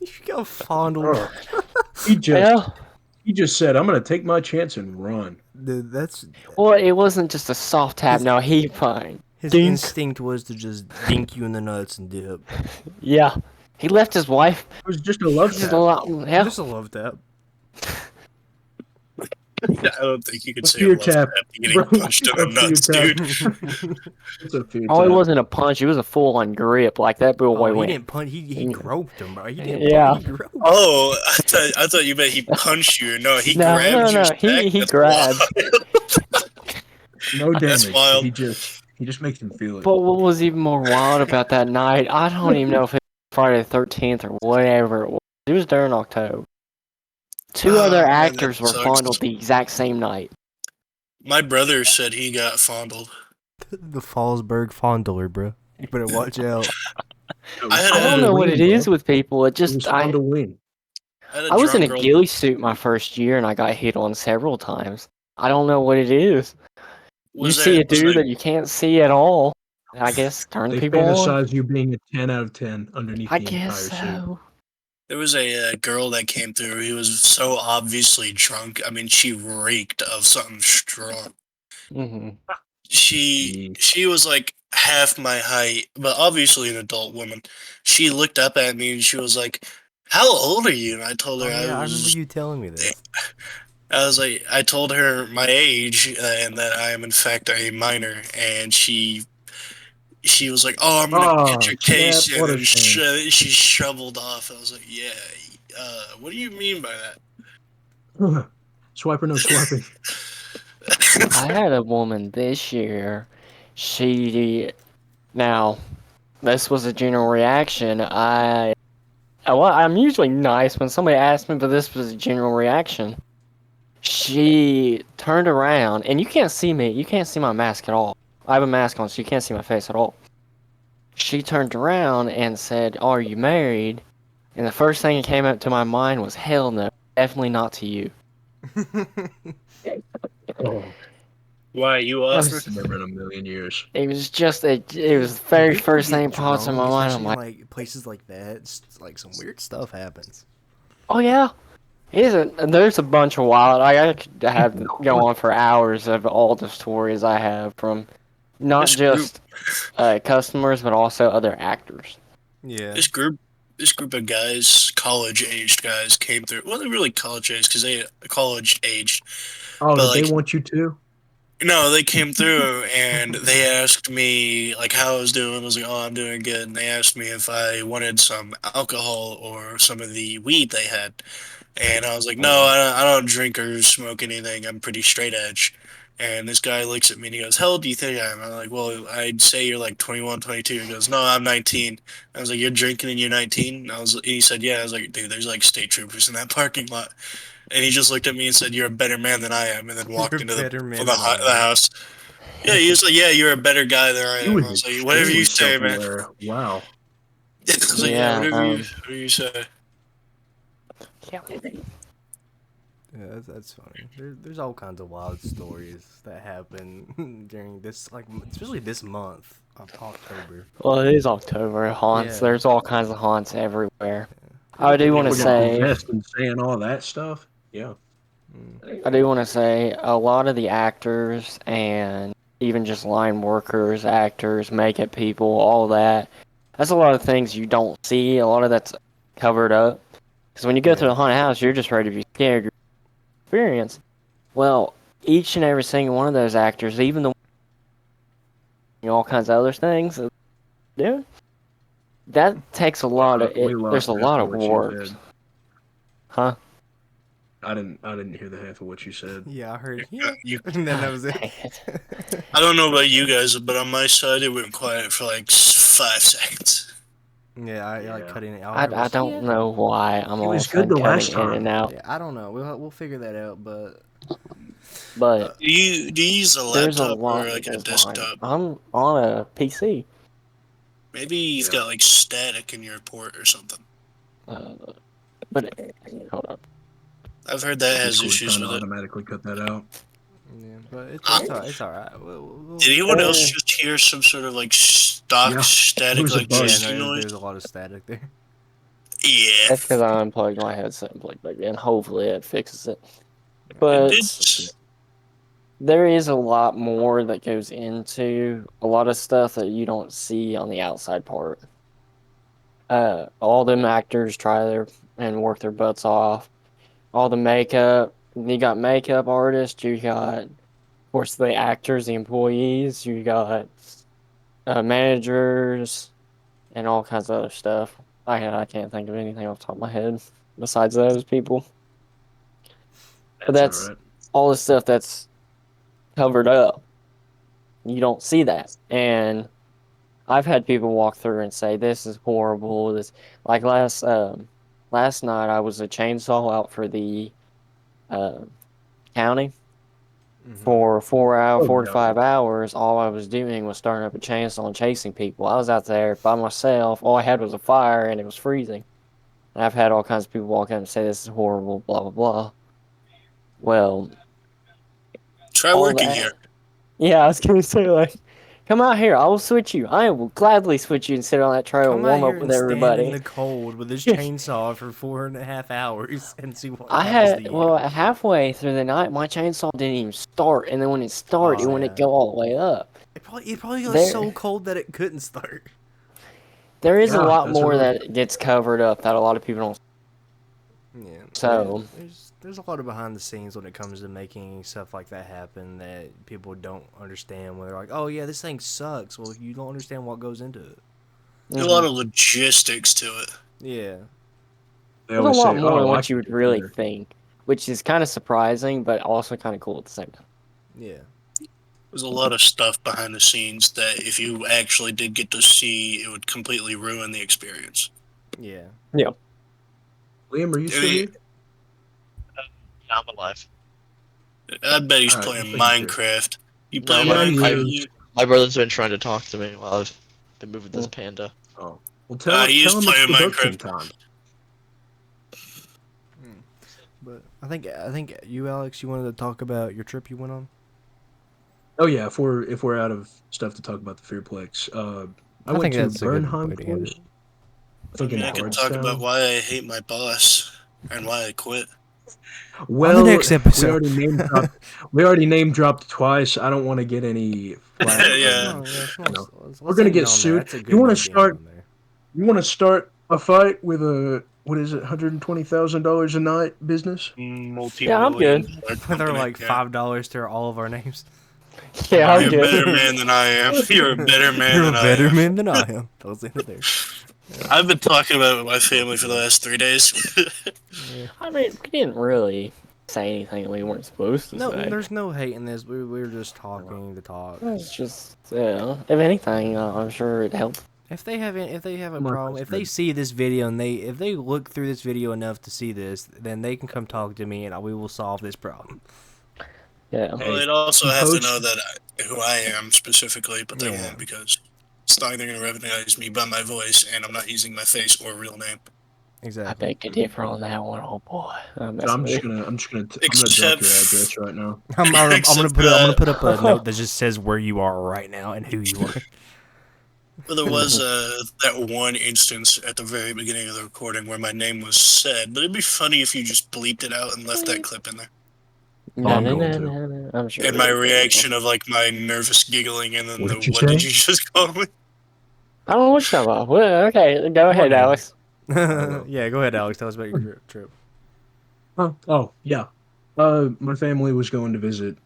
You got fondled. Oh, he Yeah. just said, "I'm gonna take my chance and run." Dude, that's Well, it wasn't just a soft tap. No, he fine. his Dink. instinct was to just dink you in the nuts and dip. Yeah. He left his wife. It was just a love Just a tap. lot. Yeah. Just a love tap. I don't think you could A say a fear love tap. tap to getting punched in A the fear nuts, tap. dude. It's a fear Oh, it tap. wasn't a punch. It was a full-on grip. Like that boy Oh, he went. didn't punch. He groped him, bro. He didn't Yeah. punch. He groped. Oh, I thought you meant he punched you. No, he No, grabbed your no. sack. He That's grabbed. wild. No That's damage. wild. He just makes him feel it. But what was even more wild about that night? I don't even know if it was Friday the 13th or whatever it was. It was during October. Two other Man, that actors were sucks. fondled the exact same night. My brother said he got fondled. The Fallsburg fondler, bro. You better watch out. I don't know what it is with people. It It was just fun to win. I was in a ghillie suit my first year and I got hit on several times. I don't know what it is. You see a dude that you can't see at all. I guess turn They people on. fantasize you being a 10 out of 10 underneath I the guess entire suit. so. There was a girl that came through. He was so obviously drunk. I mean, she reeked of something strong. Mm-hmm. She was like half my height, but obviously an adult woman. She looked up at me and she was like, "How old are you?" And I told her Oh, yeah, I remember was. you telling me that. I was like, I told her my age and that I am in fact a minor, and she was like, "Oh, I'm gonna get your case," snap, and what a then shame. she shoveled off. I was like, "Yeah, what do you mean by that?" Swiper, no swiping. I had a woman this year. Now, this was a general reaction. I'm usually nice when somebody asks me, but this was a general reaction. She turned around, and you can't see me. You can't see my mask at all. I have a mask on, so you can't see my face at all. She turned around and said, "Are you married?" And the first thing that came up to my mind was, "Hell no, definitely not to you." Oh, Why you offered? never in a million years. It was just it was the very People first get thing that popped in my drunk, mind. I'm especially like, in, like places like that. It's like some weird stuff happens. oh yeah, there's a bunch of wild. I could have go on for hours of all the stories I have from not This just customers but also other actors. Yeah. This group of guys, college aged guys, came through. Well, they're really college aged because they college aged, Oh, but did they like want you to? No, they came through and they asked me like how I was doing. I was like, "Oh, I'm doing good." And they asked me if I wanted some alcohol or some of the weed they had. And I was like, "No, I don't drink or smoke anything. I'm pretty straight edge." And this guy looks at me and he goes, "How old do you think I am?" I'm like, "Well, I'd say you're like 21, 22." He goes, "No, I'm 19." I was like, "You're drinking and you're 19?" He said, "Yeah." I was like, "Dude, there's like state troopers in that parking lot." And he just looked at me and said, "You're a better man than I am," and then You're walked a into better the man than I the am. house. Yeah, he was like, "Yeah, you're a better guy than I He am." I was was like, "Whatever you extremely say, man." self-aware. Wow. I was like, "Yeah, Yeah, whatever you say." Yeah, that's funny. There's all kinds of wild stories that happen during this, like, especially this month of October. well, it is October. Haunts. Yeah. There's all kinds of haunts everywhere. People I get do want to People really get say, possessed and saying all that stuff. Yeah. I do want to say, a lot of the actors and even just line workers, actors, makeup people, all that. That's a lot of things you don't see. A lot of that's covered up. Because when you go to Yeah. the haunted house, you're just ready to be scared. Your experience. Well, each and every single one of those actors, even the all kinds of other things, dude, that takes a lot of We it. There's lost a half lot of of what you work, said. huh? I didn't hear the half of what you said. Yeah, I heard, yeah. You, And then that was it. Dang it. I don't know about you guys, but on my side, it went quiet for like 5 seconds. Yeah, I like Yeah. cutting it. All I I, heard I was, don't yeah. know why I'm It all of a was good sudden the cutting last in and time. out, Yeah, I don't know. We'll figure that out, but but Do you use a there's a laptop or lot that like a goes behind it. desktop? I'm on a PC. Maybe you've Yeah. got like static in your port or something. Uh, but hold up. I've heard that has Discord's issues trying to with it. automatically cut that out. yeah, but Huh? it's all right. Did anyone else Uh, just hear some sort of like stock Yeah. It static was a like bug. yeah, PC no, noise? there's a lot of static there. Yeah. that's because I unplugged my headset and plugged back in. Hopefully it fixes it. It did. But there is a lot more that goes into a lot of stuff that you don't see on the outside part. All them actors try their and work their butts off. All the makeup. You got makeup artists. You got, of course, the actors, the employees. You got managers and all kinds of other stuff. I can't think of anything off the top of my head besides those people. But That's all that's right. all the stuff that's covered up. You don't see that, and I've had people walk through and say, "This is horrible." This like last night I was a chainsaw out for the uh, county for 4 hour, Oh, 4 to 5 hours. All I was doing was starting up a chainsaw and chasing people. I was out there by myself. All I had was a fire, and it was freezing. And I've had all kinds of people walk up and say, "This is horrible," blah blah blah. Well, Try all working that. here. Yeah, I was gonna say like, come out here. I will switch you. I will gladly switch you and sit on that trail and Come out warm here up with and stand in everybody. the cold with this chainsaw for 4.5 hours and see what happens to you. Halfway through the night, my chainsaw didn't even start, and then when it started, it Oh wouldn't yeah, go all the way up. it probably got so There, cold that it couldn't start. there is a Yeah, lot that's more right. that gets covered up that a lot of people don't. Yeah, So, there's a lot of behind the scenes when it comes to making stuff like that happen that people don't understand. When they're like, "Oh yeah, this thing sucks." Well, you don't understand what goes into it. There's a mhm. lot of logistics to it. Yeah, They There's a always lot say, more than "Oh, I what you can would do really better." think, which is kind of surprising, but also kind of cool at the same time. yeah, There's a lot of stuff behind the scenes that if you actually did get to see, it would completely ruin the experience. yeah. Yeah. Liam, are you I still mean, here? I'm alive. I bet he's All right, just playing making sure. Minecraft. You No, play Yeah, my he my Minecraft? is. my brother's been trying to talk to me while I've been moving this Mm. panda. Oh, well, He is tell him it's playing production Minecraft. time. But I think you, Alex, you wanted to talk about your trip you went on. Oh yeah, if we're out of stuff to talk about the Fearplex, I I went think to that's a good Burnheim way to end it. Forest, I I think mean, in I could talk about Bardstown. why I hate my boss and why I quit. On the Well, next we episode. already name dropped. We already name dropped twice. I don't want to get any flack Let's Yeah. from. not. Let's You not. know, we're Let's gonna end it get on there. sued. That's a You good want to note to end start? on there. You want to start a fight with a what is it, $120,000 a night business? Yeah, I'm Multi-million good. dollar With our company. like Yeah. $5 to all of our names. Yeah, I'm You're a good. better man than I am. You're a better man You're a than I better am. man than I am. That was the end of there. I've been talking about it with my family for the last 3 days. Yeah. I mean, we didn't really say anything we weren't supposed to No, say. there's no hate in this. We were just talking to talk. It's just, if anything, I'm sure it helped. If they have a Like I problem, if they said, see this video and if they look through this video enough to see this, then they can come talk to me and we will solve this problem. Yeah. Well, Hey, they'd also he have to posts- know that who I am specifically, but they Yeah. won't because it's not even going to recognize me by my voice, and I'm not using my face or real name. I Exactly. beg to differ on that one, oh boy. So I'm just Messing gonna drop your address right now. I'm gonna Except put for I'm gonna that, put up a note that just says where you are right now and who you are. well, there was that one instance at the very beginning of the recording where my name was said, but it'd be funny if you just bleeped it out and left that clip in there. No, I'm no, going no, to. no, no. I'm sure. And my reaction of like my nervous giggling and then What the did you what did say? you just call me? I don't know what you're talking about. Well, okay, go ahead, Whatever. Alex. Yeah, go ahead, Alex. Tell us about your trip. Oh, yeah. My family was going to visit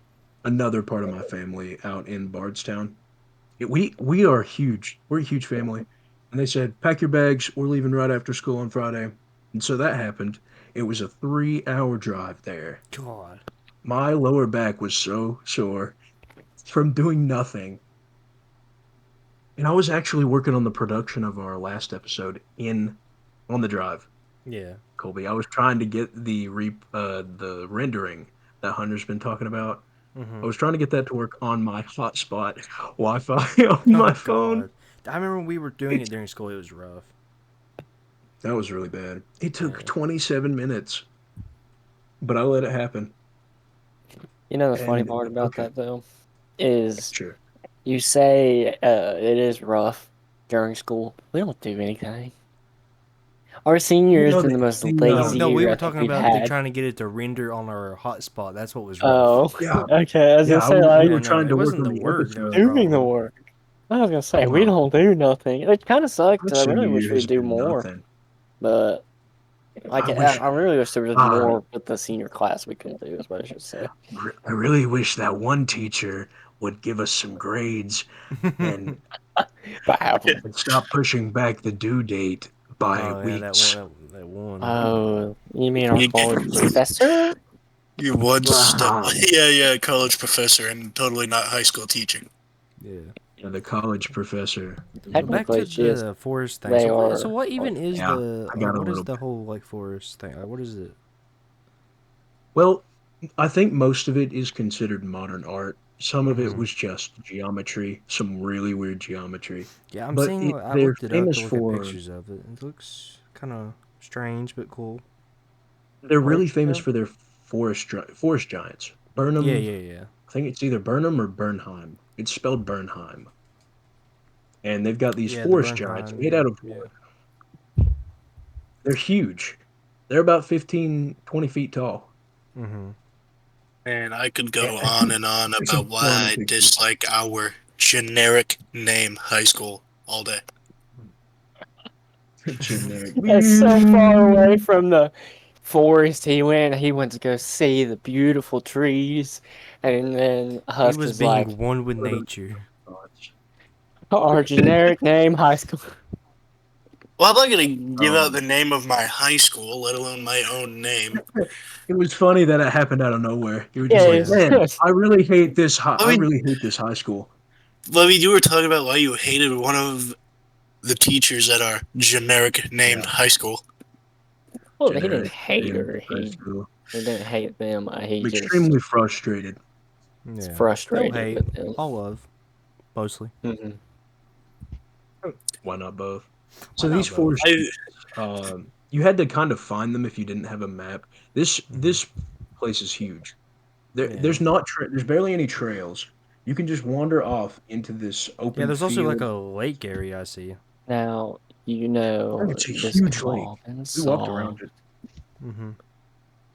another part of my family out in Bardstown. We are huge. We're a huge family. And they said, pack your bags. We're leaving right after school on Friday. And so that happened. It was a 3-hour drive there. God. My lower back was so sore from doing nothing. And I was actually working on the production of our last episode on the drive. Yeah. Colby, I was trying to get the rendering that Hunter's been talking about. I Mm-hmm. was trying to get that to work on my hotspot Wi-Fi on my Oh phone. God. I remember when we were doing it during school. It was rough. That was really bad. It took Yeah. 27 minutes, but I let it happen. You know the funny And part about okay, that though is sure. you say it is rough during school. We don't do anything. Our senior You has know been the the most the lazy No, we year were I think talking we've about had. trying to get it to render on our hotspot. That's what was rough. Oh, yeah okay. I was gonna yeah say we like Yeah, were no, trying it to work wasn't on the the work that was episode. the doing the problem. work. I was gonna say we Oh, don't do nothing. It kind of sucks my 'cause I really senior wish year has we'd do been more. nothing. But like I I, wish I really wish there was I more with the senior class we could do. Is what I should say. I really wish that one teacher would give us some grades and Wow. and stop pushing back the due date by Oh yeah, that weeks. one. That one. Oh, you mean our You, college professor? you one step, Ah, yeah, college professor and totally not high school teaching. Yeah. yeah, the college professor. But back Technically, to she is. the forest thing. They So what? So are. what even is Yeah, the I got a what is little the bit. whole like forest thing? Like, what is it? Well, I think most of it is considered modern art. Some of it Mm-hmm. was just geometry, some really weird geometry. Yeah, I'm But seeing. I they're looked it up famous to look at for pictures of it. It looks kind of strange but cool. they're Where'd really you famous go? for their forest giants. Yeah, Burnham, yeah, yeah. I think it's either Burnham or Bernheim. It's spelled Bernheim. And they've got these Yeah, the forest giants made Bernheim. out of Yeah. wood. They're huge. They're about 15, 20 feet tall. Mm-hmm. And I could And go on and on it's a about why fun I picture. dislike our generic name high school all day. Generic. That's so far away from the forest he went. He went to go see the beautiful trees, and then He Husk was is like, being one with nature. our generic name, high school. Well, I'm not going to give out Um, the name of my high school, let alone my own name. it was funny that it happened out of nowhere. You were Yeah, just like, Yeah. it's man, just, I I mean, really hate this high school. you were talking about why you hated one of the teachers at our generic named Yeah, high school. well, he didn't generic hate name her. high He school. didn't hate them. He I'm just extremely frustrated. was Yeah. No frustrated hate. with them. All love. Mostly. Hmm. Why not both? Why So these not both? forest you had to kind of find them if you didn't have a map. Mm-hmm. This place is huge. Yeah. There's barely any trails. You can just wander off into this Yeah, open there's also like field. a lake area I see. Now, you know, It's a this could huge have lake. all been We walked solved around it. Mm-hmm.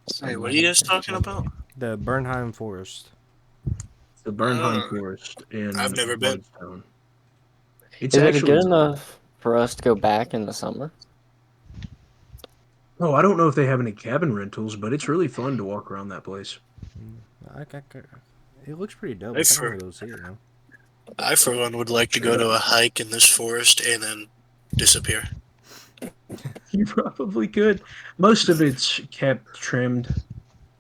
so Hey, what are you many guys talking different about? ways. The Bernheim Forest. The Bernheim Uh, Forest I've in never been. Bardstown. It's Is it actually good enough for us to go back in the summer? oh, I don't know if they have any cabin rentals, but it's really fun to walk around that place. Mm, I, It looks pretty dope. I I for- want to go see it now. I, for one, would like to go to a hike in this forest and then disappear. You probably could. Most of it's kept trimmed.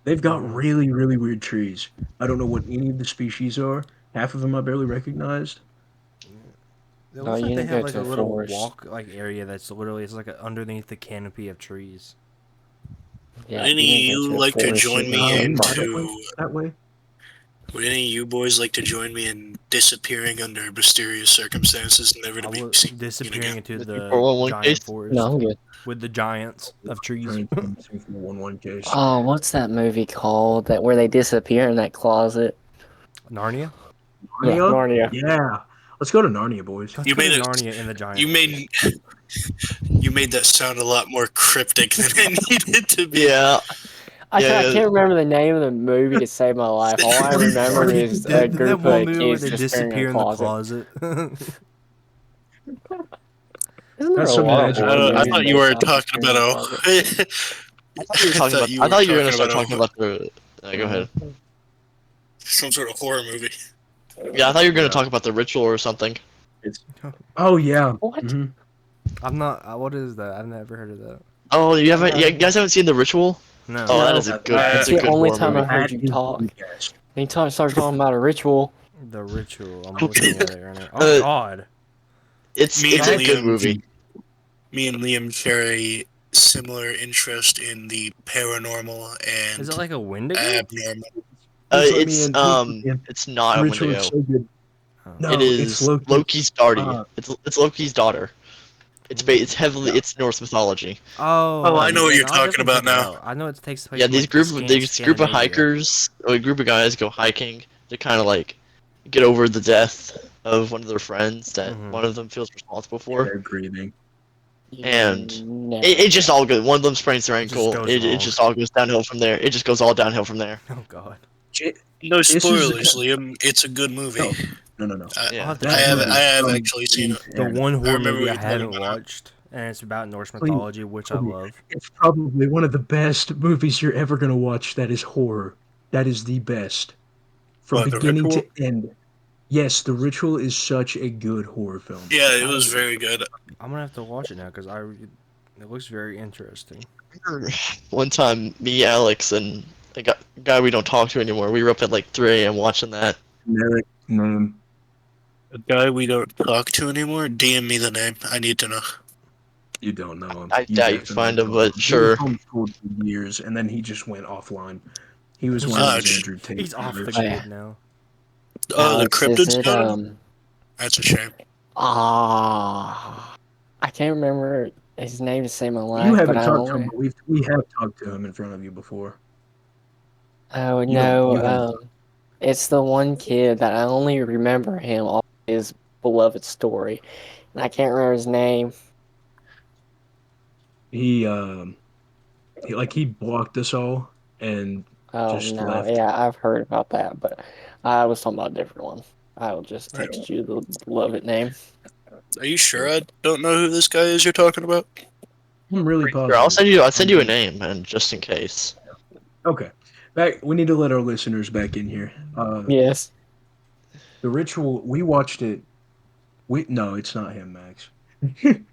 They've got really, really weird trees. I don't know what any of the species are. Half of them I barely recognized. It No, looks you like they need to have go like to a the little forest. walk like area that's literally it's like underneath the canopy of trees. Yeah, Would any you of need to go you to a like to forest. join You me can We find might have into? went that way. Would any of you boys like to join me in disappearing under mysterious circumstances, never to I be was seen disappearing again? into With the your 411 giant case? forest No, I'm good. with the giants of trees. Turn into a 411 case. Oh, what's that movie called? That where they disappear in that closet? Narnia? Yeah, Narnia. Yeah. Let's go to Narnia, boys. Let's You go to made it. Narnia in the giant You made you made that sound a lot more cryptic than it needed to be. Yeah. I Yeah. can't remember the name of the movie to save my life. All I remember is a That group one of movie where kids they disappearing in disappear a in the closet. closet. Isn't there That's a some lot of magic. horror I movies thought you based were on talking disappearing in a about closet? I thought you were talking about. I thought you were gonna start talking about the. Go ahead. some sort of horror movie. Yeah, I thought you were gonna talk about the ritual or something. Oh, yeah. What? Mhm. I'm not. What is that? I've never heard of that. Oh, you haven't? You guys haven't seen the ritual? No. Oh, that No. is a good. That's That's It's a the good only horror time I movie. heard you That is talk. the best. Anytime you start talking about a ritual, The Ritual. I'm Okay. looking at it right now. Oh God. It's Me it's and a good Liam- movie. Me and Liam share a similar interest in the paranormal and Is it like a Wendigo? abnormal. Please let me in. Please let me in. It's not The a ritual is Wendigo. so good. Oh. No, It it's is Loki. Loki's daughter. It's Loki's daughter. It's heavily Yeah. it's Norse mythology. Oh, I know what then you're I'll talking definitely about check it now. out. I know it takes place Yeah, in these like group Scandinavia. group of hikers, or a group of guys go hiking to kind of like get over the death of one of their friends that Mhm. one of them feels responsible for, They're grieving. and never. it just all goes. One of them sprains their It just ankle. goes It wrong. just all goes downhill from there. It just goes all downhill from there. Oh God. No This is- spoilers, Liam. It's a good movie. No. I'll Yeah. have to I check have it out. I have actually seen it. The one horror remember movie what I you're talking haven't about. watched, and it's about Norse Please, mythology, which I Kolby, love. It's probably one of the best movies you're ever going to watch that is horror. That is the best. From What, The beginning to Ritual? end. Yes, The Ritual is such a good horror film. Yeah, it was very good. I'm gonna have to watch it now because it looks very interesting. One time, me, Alex, and a guy we don't talk to anymore, we were up at like 3 a.m. watching that. Generic name. A guy we don't talk to anymore. DM me the name. I need to know. You don't know him. I You doubt you definitely find him, don't. but He sure. was homeschooled for years, and then he just went offline. He was one of those Fudge. Andrew Tate. He's off the brothers. Oh, yeah. grid now. Oh, the Alex, cryptids is it got him? That's a shame. I can't remember his name to save my life, You but haven't I talked to only. him, but we have talked to him in front of you before. Oh You no, haven't. it's the one kid that I only remember him off his beloved story, and I can't remember his name. He blocked us all and Oh just no, left. yeah, I've heard about that, but I was talking about a different one. I will just text you the beloved name. Are you sure I don't know who this guy is you're talking about? I'm really Sure, positive. I'll send you a name, and just in case. Okay. We need to let our listeners back in here. Yes. The Ritual, we watched it. No, it's not him, Max. Dang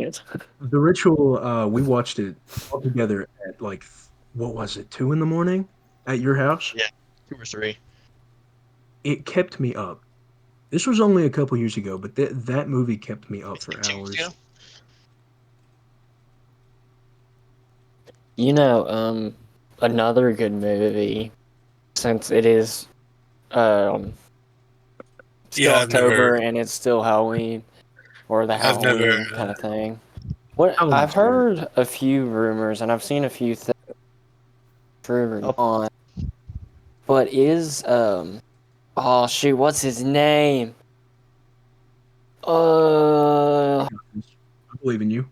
it. The Ritual, we watched it all together at like, what was it, 2 in the morning at your house? Yeah. 2 or 3. It kept me up. This was only a couple years ago, but that movie kept me up for 2 years hours. ago? You know, another good movie, since it is still Yeah, I've October never. and it's still Halloween, or the I've never- Halloween kind of thing. What Halloween's I've heard a few rumors, and I've seen a few things true or not, but is oh shoot, what's his name? I believe in you.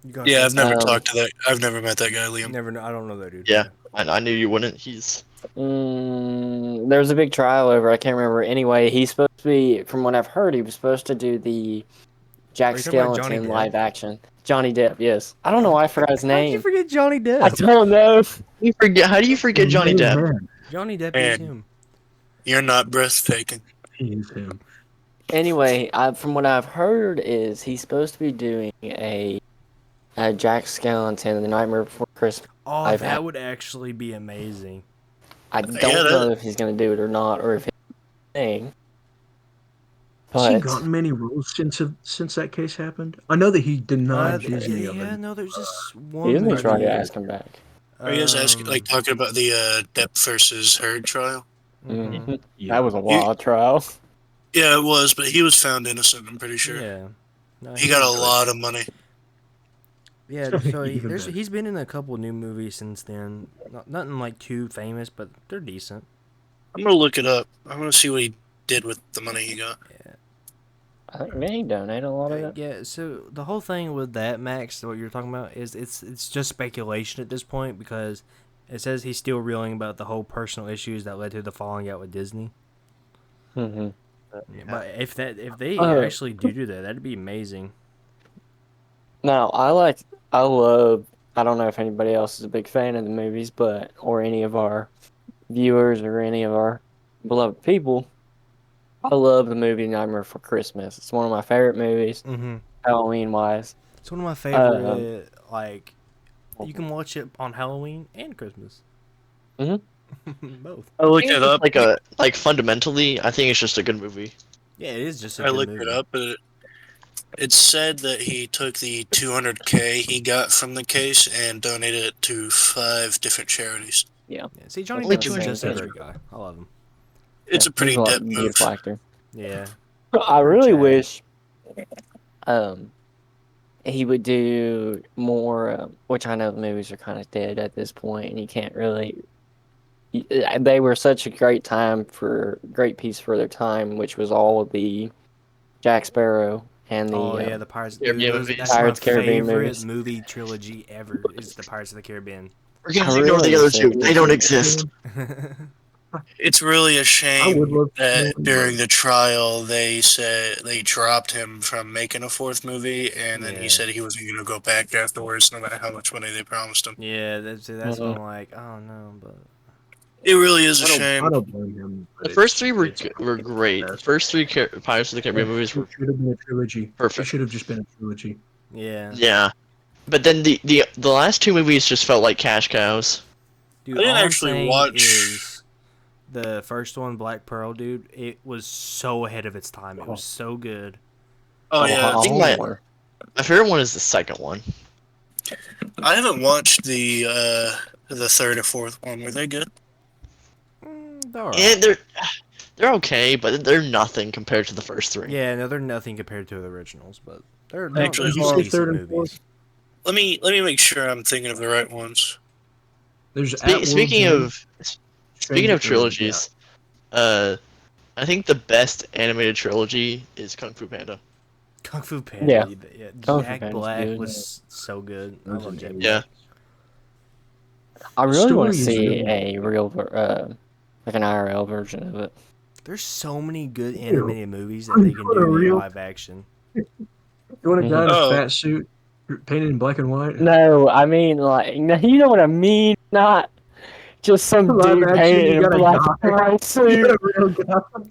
You got Yeah, I've never Um, talked to that. I've never met that guy, Liam. Never know. I don't know that dude. Yeah. I knew you wouldn't. He's there was a big trial over. I can't remember. Anyway, he's supposed to be, from what I've heard, he was supposed to do the Jack Are you talking about Johnny Skellington Depp? live action. Johnny Depp, yes. I don't know why I forgot his How did you name. forget Johnny I Depp? don't know. you forget. How do you forget Johnny Depp? Johnny Depp Man. is him. You're not breathtaking. He is him. Anyway, from what I've heard is he's supposed to be doing a Jack Skellington, The Nightmare Before Christmas. Oh, that would actually be amazing. I don't know if he's going to do it or not, or if it's a thing. Has he gotten many roles since that case happened? I know that he denied Disney of it. No, there's just one. Disney tried to ask him back. Are you guys asking, talking about the Depp versus Heard trial? Mm-hmm. Yeah. That was a wild trial. Yeah, it was, but he was found innocent, I'm pretty sure. Yeah. No, he got a lot of money. Yeah, so he's been in a couple new movies since then. Nothing like too famous, but they're decent. I'm gonna look it up. I want to see what he did with the money he got. Yeah. I think he donated a lot of it. Yeah, so the whole thing with that, Max, what you're talking about, is it's just speculation at this point because it says he's still reeling about the whole personal issues that led to the falling out with Disney. Mm-hmm. Yeah, but if they actually do that, that'd be amazing. Now, I love, I don't know if anybody else is a big fan of the movies, or any of our viewers or any of our beloved people, I love the movie Nightmare Before Christmas. It's one of my favorite movies, Halloween-wise. It's one of my favorite, you can watch it on Halloween and Christmas. Mm-hmm. Both. I looked it up. Like fundamentally, I think it's just a good movie. Yeah, it is just a good movie. I looked it up, but it said that he took the $200K he got from the case and donated it to 5 different charities. Yeah. See, Johnny Depp's just a great guy. I love him. It's a pretty Depp move. Beautiful actor. Yeah. I really wish he would do more, which I know the movies are kind of dead at this point, and you can't really... They were such a great piece for their time, which was all of the Jack Sparrow and the the Pirates of the Caribbean movies. That's Pirates my Caribbean favorite movies. movie trilogy ever is the Pirates of the Caribbean. We're gonna ignore the other two. They don't exist. It's really a shame that during the trial they said they dropped him from making a 4th movie, and then he said he wasn't going to go back afterwards, no matter how much money they promised him. Yeah, that's what I'm like. Oh no, but it really is a shame. I don't blame him. The first 3 were great. The first 3 Pirates of the Caribbean movies were should have been a trilogy. Perfect. It should have just been a trilogy. Yeah. Yeah, but then the last 2 movies just felt like cash cows. Dude, I didn't actually watch the first one, Black Pearl, dude. It was so ahead of its time. It was so good. Oh yeah, I think my favorite one is the second one. I haven't watched the 3rd or 4th one. Were they good? They're all right. Yeah, they're okay, but they're nothing compared to the first 3. Yeah, no, they're nothing compared to the originals, but they're Actually, all decent 3rd and 4th? movies. Let me make sure I'm thinking of the right ones. There's Speaking of trilogies, I think the best animated trilogy is Kung Fu Panda. Kung Fu Panda. Yeah. Jack Black good. was so good. I love Jack Black. Yeah. I really want to see a real, like an IRL version of it. There's so many good animated movies that they can do in live action. You want a guy in a fat suit painted in black and white? No, I mean you know what I mean, not just some dude painted in a black and white suit.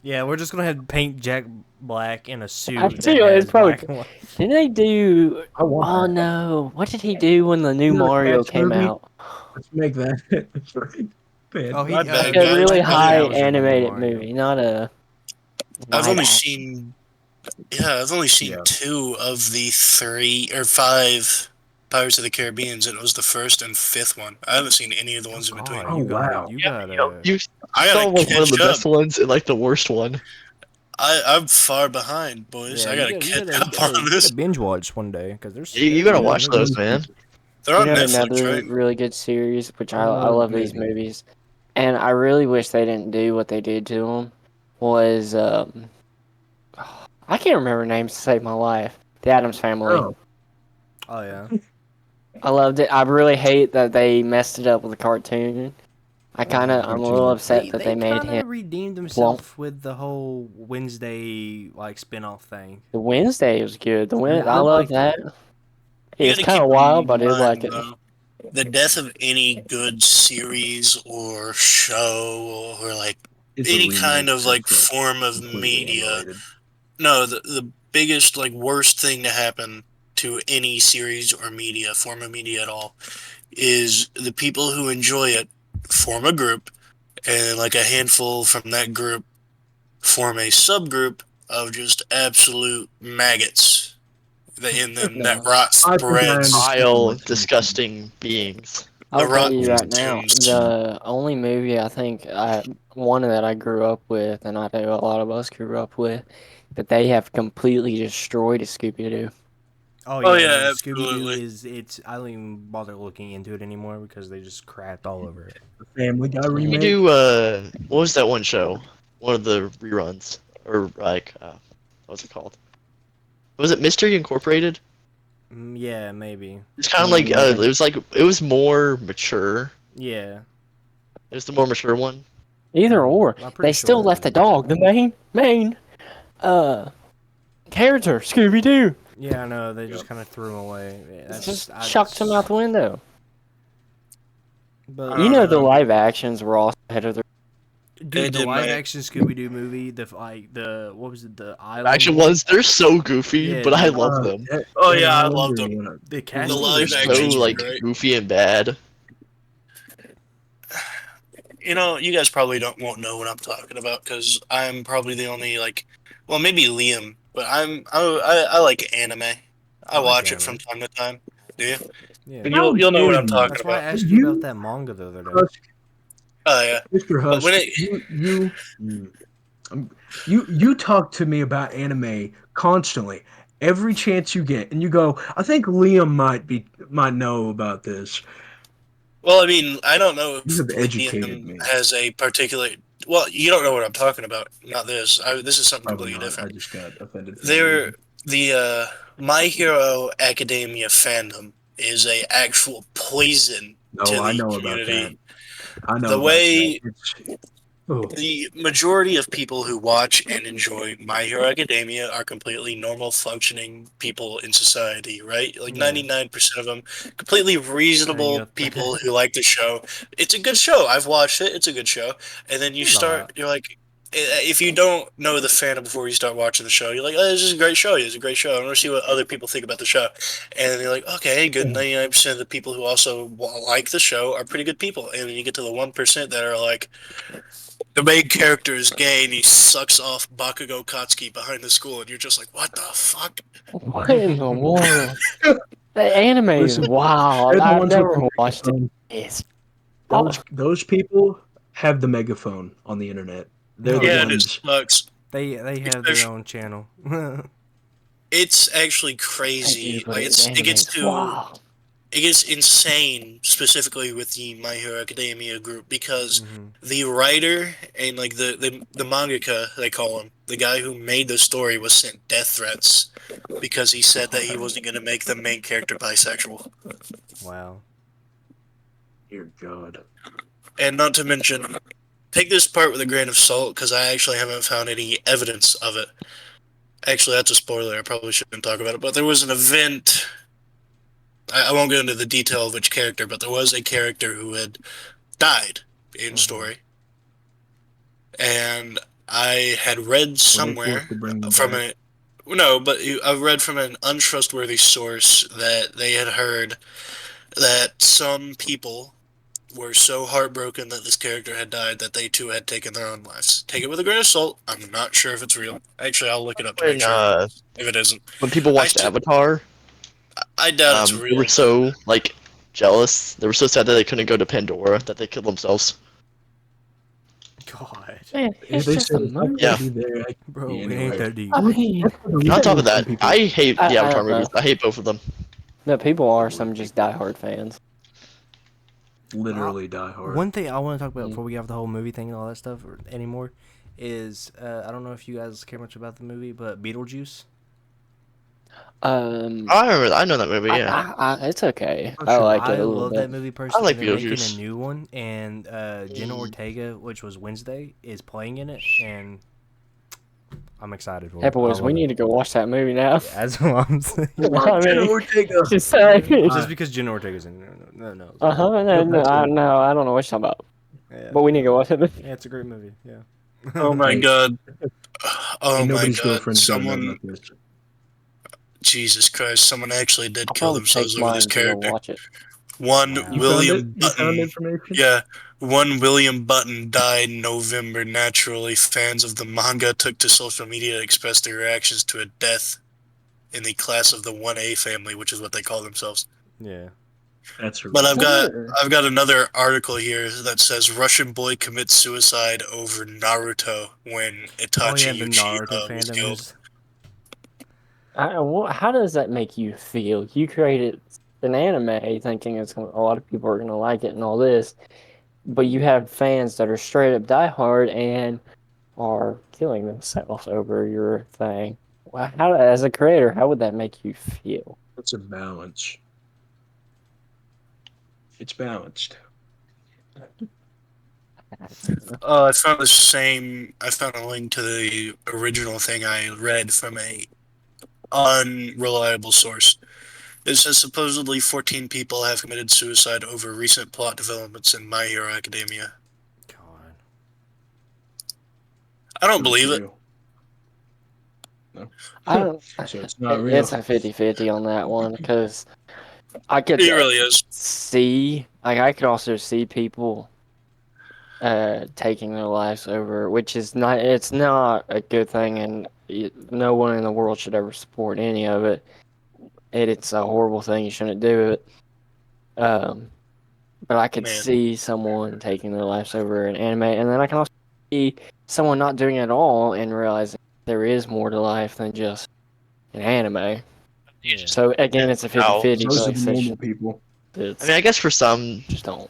Yeah, we're just gonna have paint Jack Black in a suit. I tell you, it's probably. black and white. Didn't they do? Oh no! What did he do when the new Mario came out? Let's make that. Oh, My bad, A guys. really I high thought that was a animated Mario. movie, not a. I've only live seen 2 of the 3 or 5 Pirates of the Caribbeans, and it was the 1st and 5th one. I haven't seen any of the ones in between. Oh, wow. You gotta. You I saw gotta one of the catch best up. ones and like the worst one. I'm far behind, boys. I gotta catch up on this. Binge watch one day because there's. You gotta watch those, man. They're on You know, Netflix, another right? really good series, which I love these movies, and I really wish they didn't do what they did to them. Was I can't remember names to save my life. The Addams Family. Oh yeah. I loved it. I really hate that they messed it up with the cartoon. I'm a little upset that they made him. redeemed himself with the whole Wednesday spin-off thing. The Wednesday was good. Yeah, I love that. You It's gotta kind keep of wild, in but it's mind, like it. though, the death of any good series or show or It's a any remake kind of like that's form of completely media. unrelated. No, the biggest like worst thing to happen to any series or media, form of media at all, is the people who enjoy it form a group, and like a handful from that group form a subgroup of just absolute maggots. And then that No. rot I think I spreads. understand Vile, what you're disgusting beings. The I'll tell rot you right now, consumes. the only movie I think one that I grew up with, and I know a lot of us grew up with, that they have completely destroyed is Scooby Doo. Oh Oh yeah, yeah, no, Scooby Doo absolutely. it's. I don't even bother looking into it anymore because they just crapped all over it. The Family Guy Did they remake. do what was that one show? One of the reruns, or like what was it called? Was it Mystery Incorporated? Yeah, maybe. It's kind of Maybe. it was more mature. Yeah, It was the more mature one. Either or, I'm pretty they sure still it left is. the dog, the main character, Scooby Doo. Yeah, I know. They just kind of threw him away. Yeah, that's Just chucked him out the window. But I You don't know the know. live actions were also ahead of their. dude, the did live my- action Scooby Doo movie, the what was it? The island Action one? ones, they're so goofy, Yeah, but I dude. love them. Oh Dan yeah, I Islander loved or them. whatever. The The cast They're live was so actions were like great. goofy and bad. You know, you guys probably won't know what I'm talking about because I'm probably the only like, well, maybe Liam, but I like anime. I like watch it from anime. time to time. Do you? Yeah, And How you'll know what dare I'm you? talking that's why I about. asked you about You, that manga the other day. Husk, Oh yeah, Mr. but Husk, you talk to me about anime constantly, every chance you get, and you go, I think Liam might know about this. well, I mean, I don't know You if have educated Liam me. has a particular. Well, you don't know what I'm talking about. Not this. This is something Probably completely not. I different. just got offended for no They're reason. the My Hero Academia fandom is a actual poison No, to I the know about that. community. I know The about that. way Oh, the majority of people who watch and enjoy My Hero Academia are completely normal, functioning people in society, right? Like Yeah. 99% of them, completely And you reasonable got people who like the show. It's a good show. I've watched it. It's a good show. And then It's alright. you're like, if you don't know the fandom before you start watching the show, you're like, oh, this is a great show. It's a great show. I want to see what other people think about the show. And then you're like, okay, good. 99% of the people who also like the show are pretty good people. And then you get to the 1% that are like, the main character is gay and he sucks off Bakugo Katsuki behind the school, and you're just like, what the fuck? What in the world? The anime is listen, wild. they're the I've ones with never the watched it. megaphone. It's Those people have the megaphone on the internet. They're No, the Yeah, and it ones. sucks. they have their Especially, own channel. it's actually Thank you, crazy. but Like it's it gets animated. Wow. it gets insane, specifically with the My Hero Academia group, because Mhm. the writer and like the mangaka they call him, the guy who made the story was sent death threats because he said that he wasn't going to make the main character bisexual. Wow. Dear God. And not to mention, take this part with a grain of salt because I actually haven't found any evidence of it. Actually, that's a spoiler. I probably shouldn't talk about it. But there was an event. I won't go into the detail of which character, but there was a character who had died in story. And I had read Were they somewhere forced to bring them from back? no, but I read from an untrustworthy source that they had heard that some people were so heartbroken that this character had died that they too had taken their own lives. Take it with a grain of salt. I'm not sure if it's real. Actually, I'll look it up to make When sure if it isn't. when people watched Avatar, I doubt it's they real. were so like jealous. They were so sad that they couldn't go to Pandora that they killed themselves. God. Man, it's They just said a if I movie. Yeah. could be there, I could Bro, be it ain't anywhere. that deep. I mean, On top of that, People- I hate the I Avatar don't know. movies. I hate both of them. no, people are some just diehard fans. literally die hard. One thing I want to talk about Mm. before we get off the whole movie thing and all that stuff anymore is I don't know if you guys care much about the movie, but Beetlejuice. I remember. I know that movie. Yeah. It's okay. For I sure. like it I a little love bit. that movie personally. like They're making a Beetlejuice. new one, and Jenna Ortega, which was Wednesday, is playing in it, and I'm excited for Hey it. boys, we need to go watch that movie now. That's what I'm saying. I Jenna mean, Ortega. just like, Just because Jenna Ortega's in there. No. no, I don't know what you're talking about. Yeah. But we need to go watch it. Yeah, it's a great movie. Yeah. Oh my Hey, god. Oh ain't my nobody's god. girlfriend's got to know about this. Jesus Christ, someone actually did I'll kill probably themselves take over this mine to go character. watch it. One You found it? William You found Button. information? Yeah, one William Button died in November. Naturally, fans of the manga took to social media to express their reactions to a death in the class of the 1A family, which is what they call themselves. Yeah. That's But horrific. I've got another article here that says Russian boy commits suicide over Naruto when Oh Itachi yeah, the Naruto Uchiha was fandom killed. is. How does that make you feel? You created an anime thinking a lot of people are going to like it and all this, but you have fans that are straight up diehard and are killing themselves over your thing. How, as a creator, how would that make you feel? It's a balance. It's balanced. I found the same. I found a link to the original thing I read from a unreliable source. It says supposedly 14 people have committed suicide over recent plot developments in My Hero Academia. God. I don't So it's believe it. real. No. I don't. So it's not real. It's a 50-50 on that one because I could It really is. see, like, I could also see people taking their lives over, which is not. It's not a good thing, and no one in the world should ever support any of it. It's a horrible thing. You shouldn't do it. But I could Man. see someone taking their lives over an anime, and then I can also see someone not doing it at all and realizing there is more to life than just an anime. Yeah. So again, it's a 50-50. Those are Like I the said, normal people. I mean, I guess for some, just don't.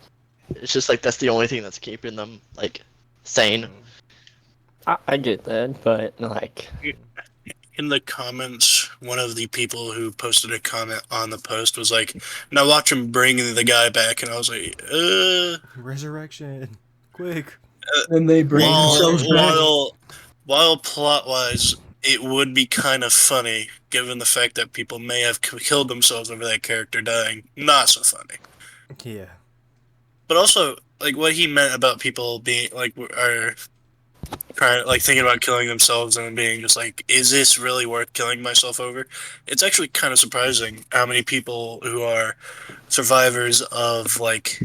it's just like that's the only thing that's keeping them like sane. I get that, but like, In the comments, one of the people who posted a comment on the post was like, "Now watch him bring the guy back," and I was like, Resurrection, quick. And they bring themselves back. While plot wise, it would be kind of funny given the fact that people may have killed themselves over that character dying. Not so funny. Yeah. But also, like what he meant about people being like are trying like thinking about killing themselves and being just like, is this really worth killing myself over? It's actually kind of surprising how many people who are survivors of like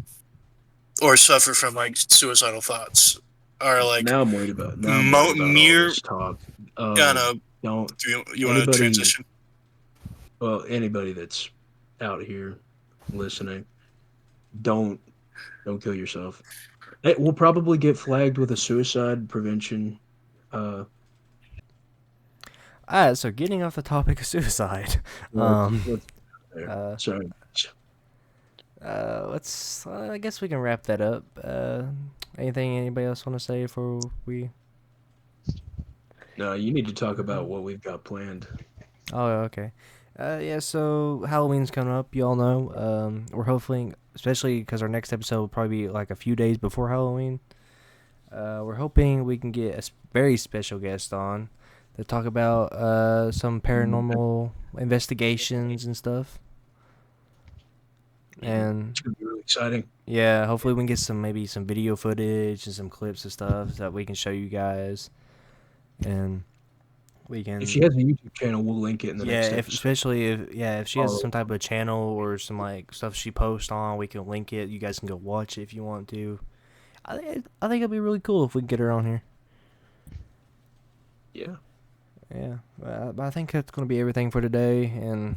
or suffer from like suicidal thoughts are like Now I'm worried about. Now I'm worried about all mere. this talk. Don't Do you want to anybody. transition? Well, anybody that's out here listening, don't kill yourself. We'll probably get flagged with a suicide prevention. Alright, so getting off the topic of suicide. Let's uh, sorry. let's. I guess we can wrap that up. Anything anybody else want to say before we? No, you need to talk about what we've got planned. Oh, okay. Yeah. So Halloween's coming up. You all know. We're hoping, especially because our next episode will probably be like a few days before Halloween. We're hoping we can get a very special guest on to talk about some paranormal investigations and stuff. And It's gonna be really exciting. yeah, hopefully we can get maybe some video footage and some clips and stuff that we can show you guys. And we can. If she has a YouTube channel, we'll link it in the next episode. especially if she has Follow. some type of channel or some like stuff she posts on, we can link it. You guys can go watch it if you want to. I think it'd be really cool if we can get her on here. Yeah. Yeah, but I think that's gonna be everything for today. And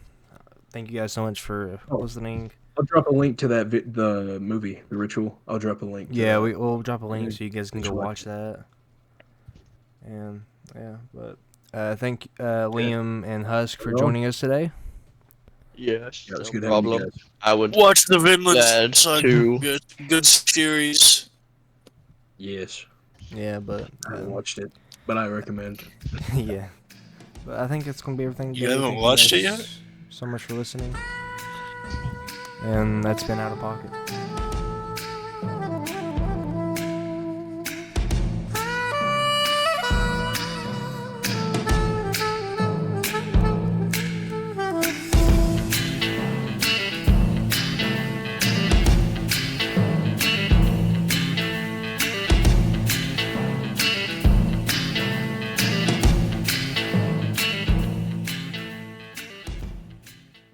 thank you guys so much for listening. I'll drop a link to that the movie, The Ritual. I'll drop a link. Yeah, we'll drop a link so you guys can Just go watch watch that. And yeah, but thank Liam and Husk for joining us today. Yes, Yeah, it's no good having you problem. guys. I would Watch the Vinland glad Saga. to. Good series. Yes, Yeah, but I haven't watched it, but I recommend. yeah, but I think that's gonna be everything. You today. haven't Thank watched guys it yet? So much for listening, and that's been Out of Pocket.